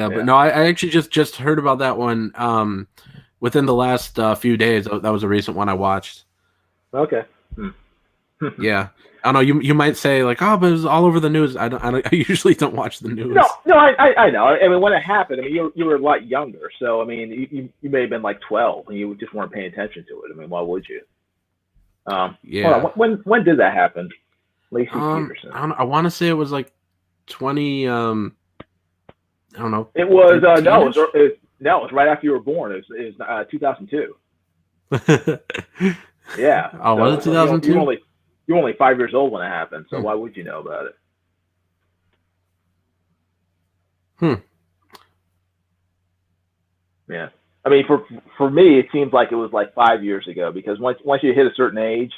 but no, I actually just heard about that one within the last few days. That was a recent one I watched. Okay. Yeah, I don't know. You might say like, oh, but it was all over the news. I usually don't watch the news. No, I know. I mean, when it happened, I mean, you were a lot younger, so I mean, you may have been like 12, and you just weren't paying attention to it. I mean, why would you? Yeah. When did that happen? Lacey Peterson. I want to say it was like 20. I don't know. It was it was right after you were born. It was 2002. Yeah. Oh, was it 2002? You were only 5 years old when it happened, so why would you know about it? Yeah. I mean, for me, it seems like it was like 5 years ago, because once you hit a certain age,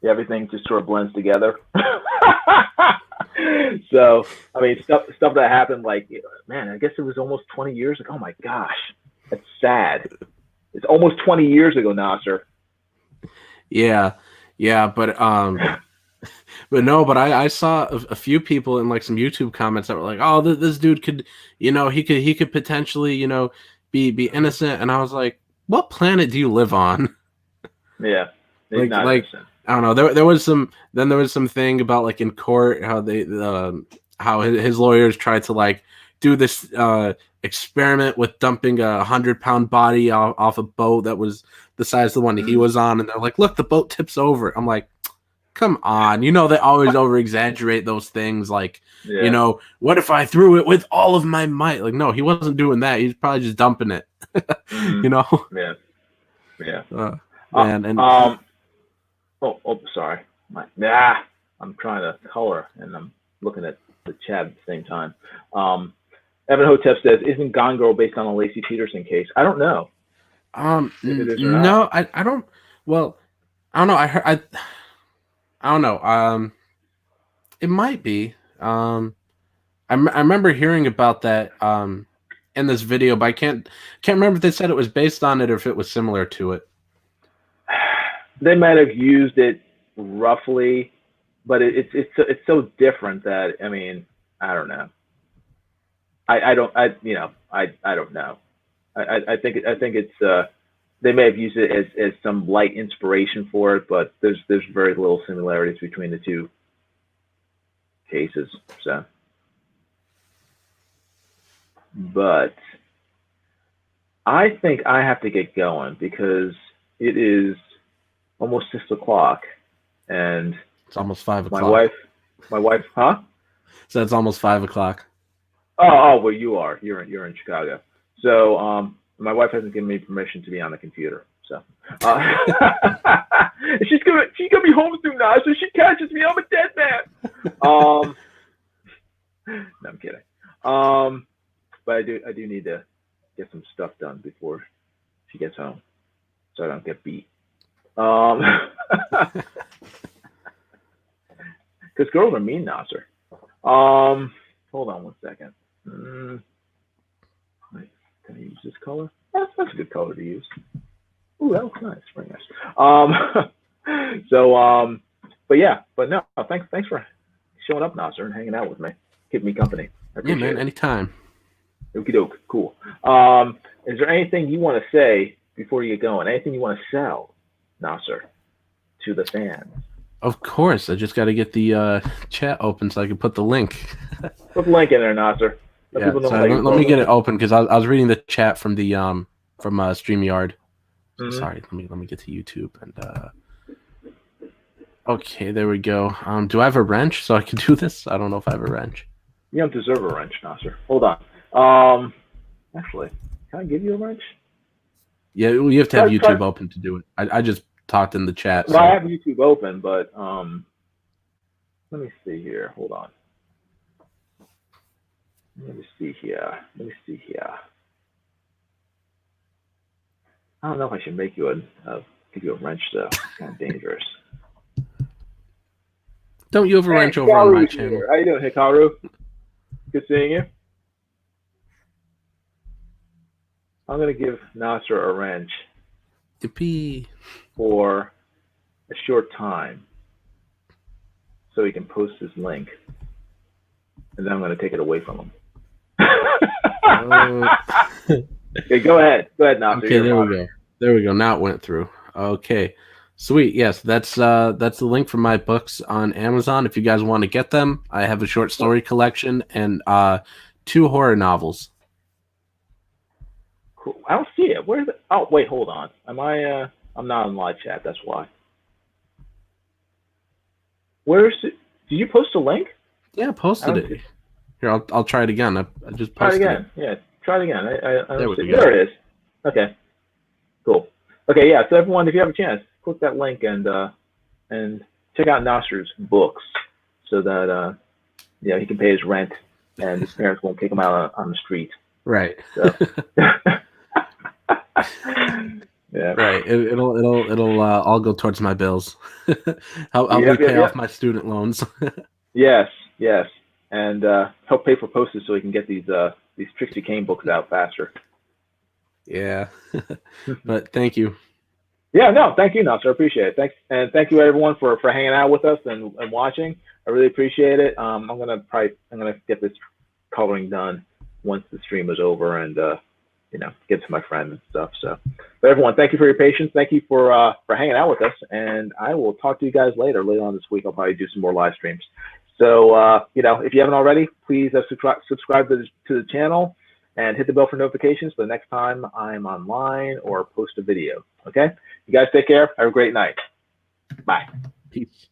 everything just sort of blends together. So, I mean, stuff that happened, like, man, I guess it was almost 20 years ago. Oh my gosh, that's sad. It's almost 20 years ago, Nasser. Yeah, but I saw a few people in like some YouTube comments that were like, oh, this dude could, he could potentially, be innocent, and I was like, what planet do you live on? Yeah, like I don't know. There was some thing about like in court how they how his lawyers tried to like do this experiment with dumping a 100-pound body off a boat that was the size of the one he was on, and they're like, look, the boat tips over. I'm like, come on, they always over exaggerate those things, like what if I threw it with all of my might? Like, no, he wasn't doing that. He's probably just dumping it. Sorry. I'm trying to color and I'm looking at the chat at the same time. Evan Hotep says, isn't Gone Girl based on a Lacey Peterson case? I don't know. No, I don't. Well, I don't know. I don't know. It might be. I remember hearing about that in this video, but I can't remember if they said it was based on it or if it was similar to it. They might have used it roughly, but it's so different that, I mean, I don't know. I don't know. I think it's they may have used it as some light inspiration for it, but there's very little similarities between the two cases. So, but I think I have to get going because it is almost 6 o'clock, and it's almost 5 o'clock. My wife, huh? So it's almost 5 o'clock. Well, you're in Chicago. So my wife hasn't given me permission to be on the computer. So she's gonna be home soon now. So she catches me, I'm a dead man. No, I'm kidding. But I do need to get some stuff done before she gets home, so I don't get beat. Because girls are mean, Nasser. Hold on one second. Wait, can I use this color? That's a good color to use. Ooh, that looks nice. Very nice. But no, thanks for showing up, Nasser, and hanging out with me, keeping me company. Yeah, man, anytime. Okie doke, cool. Is there anything you want to say before you get going? Anything you want to sell, Nasser, to the fans? Of course, I just got to get the chat open so I can put the link. Put the link in there, Nasser. Yeah, so let me get it open because I was reading the chat from the from StreamYard. So sorry, let me get to YouTube and okay, there we go. Do I have a wrench so I can do this? I don't know if I have a wrench. You don't deserve a wrench, Nasser. Hold on. Actually, can I give you a wrench? Yeah, you have to have YouTube open to do it. I just talked in the chat. Well, I have YouTube open, but let me see here. Hold on. Let me see here. I don't know if I should make you give you a wrench though. It's kind of dangerous. Don't you have a wrench over on my channel? How you doing, Hikaru? Good seeing you. I'm gonna give Nasser a wrench. Yippee. For a short time, so he can post his link, and then I'm gonna take it away from him. Okay, go ahead, Nasser. Okay, there we go. Now it went through. Okay, sweet. Yes, that's the link for my books on Amazon. If you guys want to get them, I have a short story collection and 2 horror novels. Cool. I don't see it. Where's it? Oh, wait, hold on. I'm not in live chat. That's why. Where's it? Did you post a link? Yeah, I posted it. Here, I'll try it again. I just posted it. Try it again. Yeah, try it again. I don't see. There it is. Okay. Cool. Okay, yeah. So everyone, if you have a chance, click that link and check out Nasser's books, so that he can pay his rent and his parents won't kick him out on the street. Right. So. Yeah. Right. It'll all go towards my bills. Help me pay off my student loans. Yes, and help pay for postage so we can get these Trixie Kane books out faster. Yeah. But thank you. Yeah, no, thank you, Nasser. I appreciate it. Thanks, and thank you everyone for hanging out with us and watching. I really appreciate it. I'm gonna get this coloring done once the stream is over and get to my friend and stuff. So, but everyone, thank you for your patience. Thank you for hanging out with us, and I will talk to you guys later on this week. I'll probably do some more live streams. So, if you haven't already, please subscribe to the channel and hit the bell for notifications for the next time I'm online or post a video. Okay? You guys take care. Have a great night. Bye. Peace.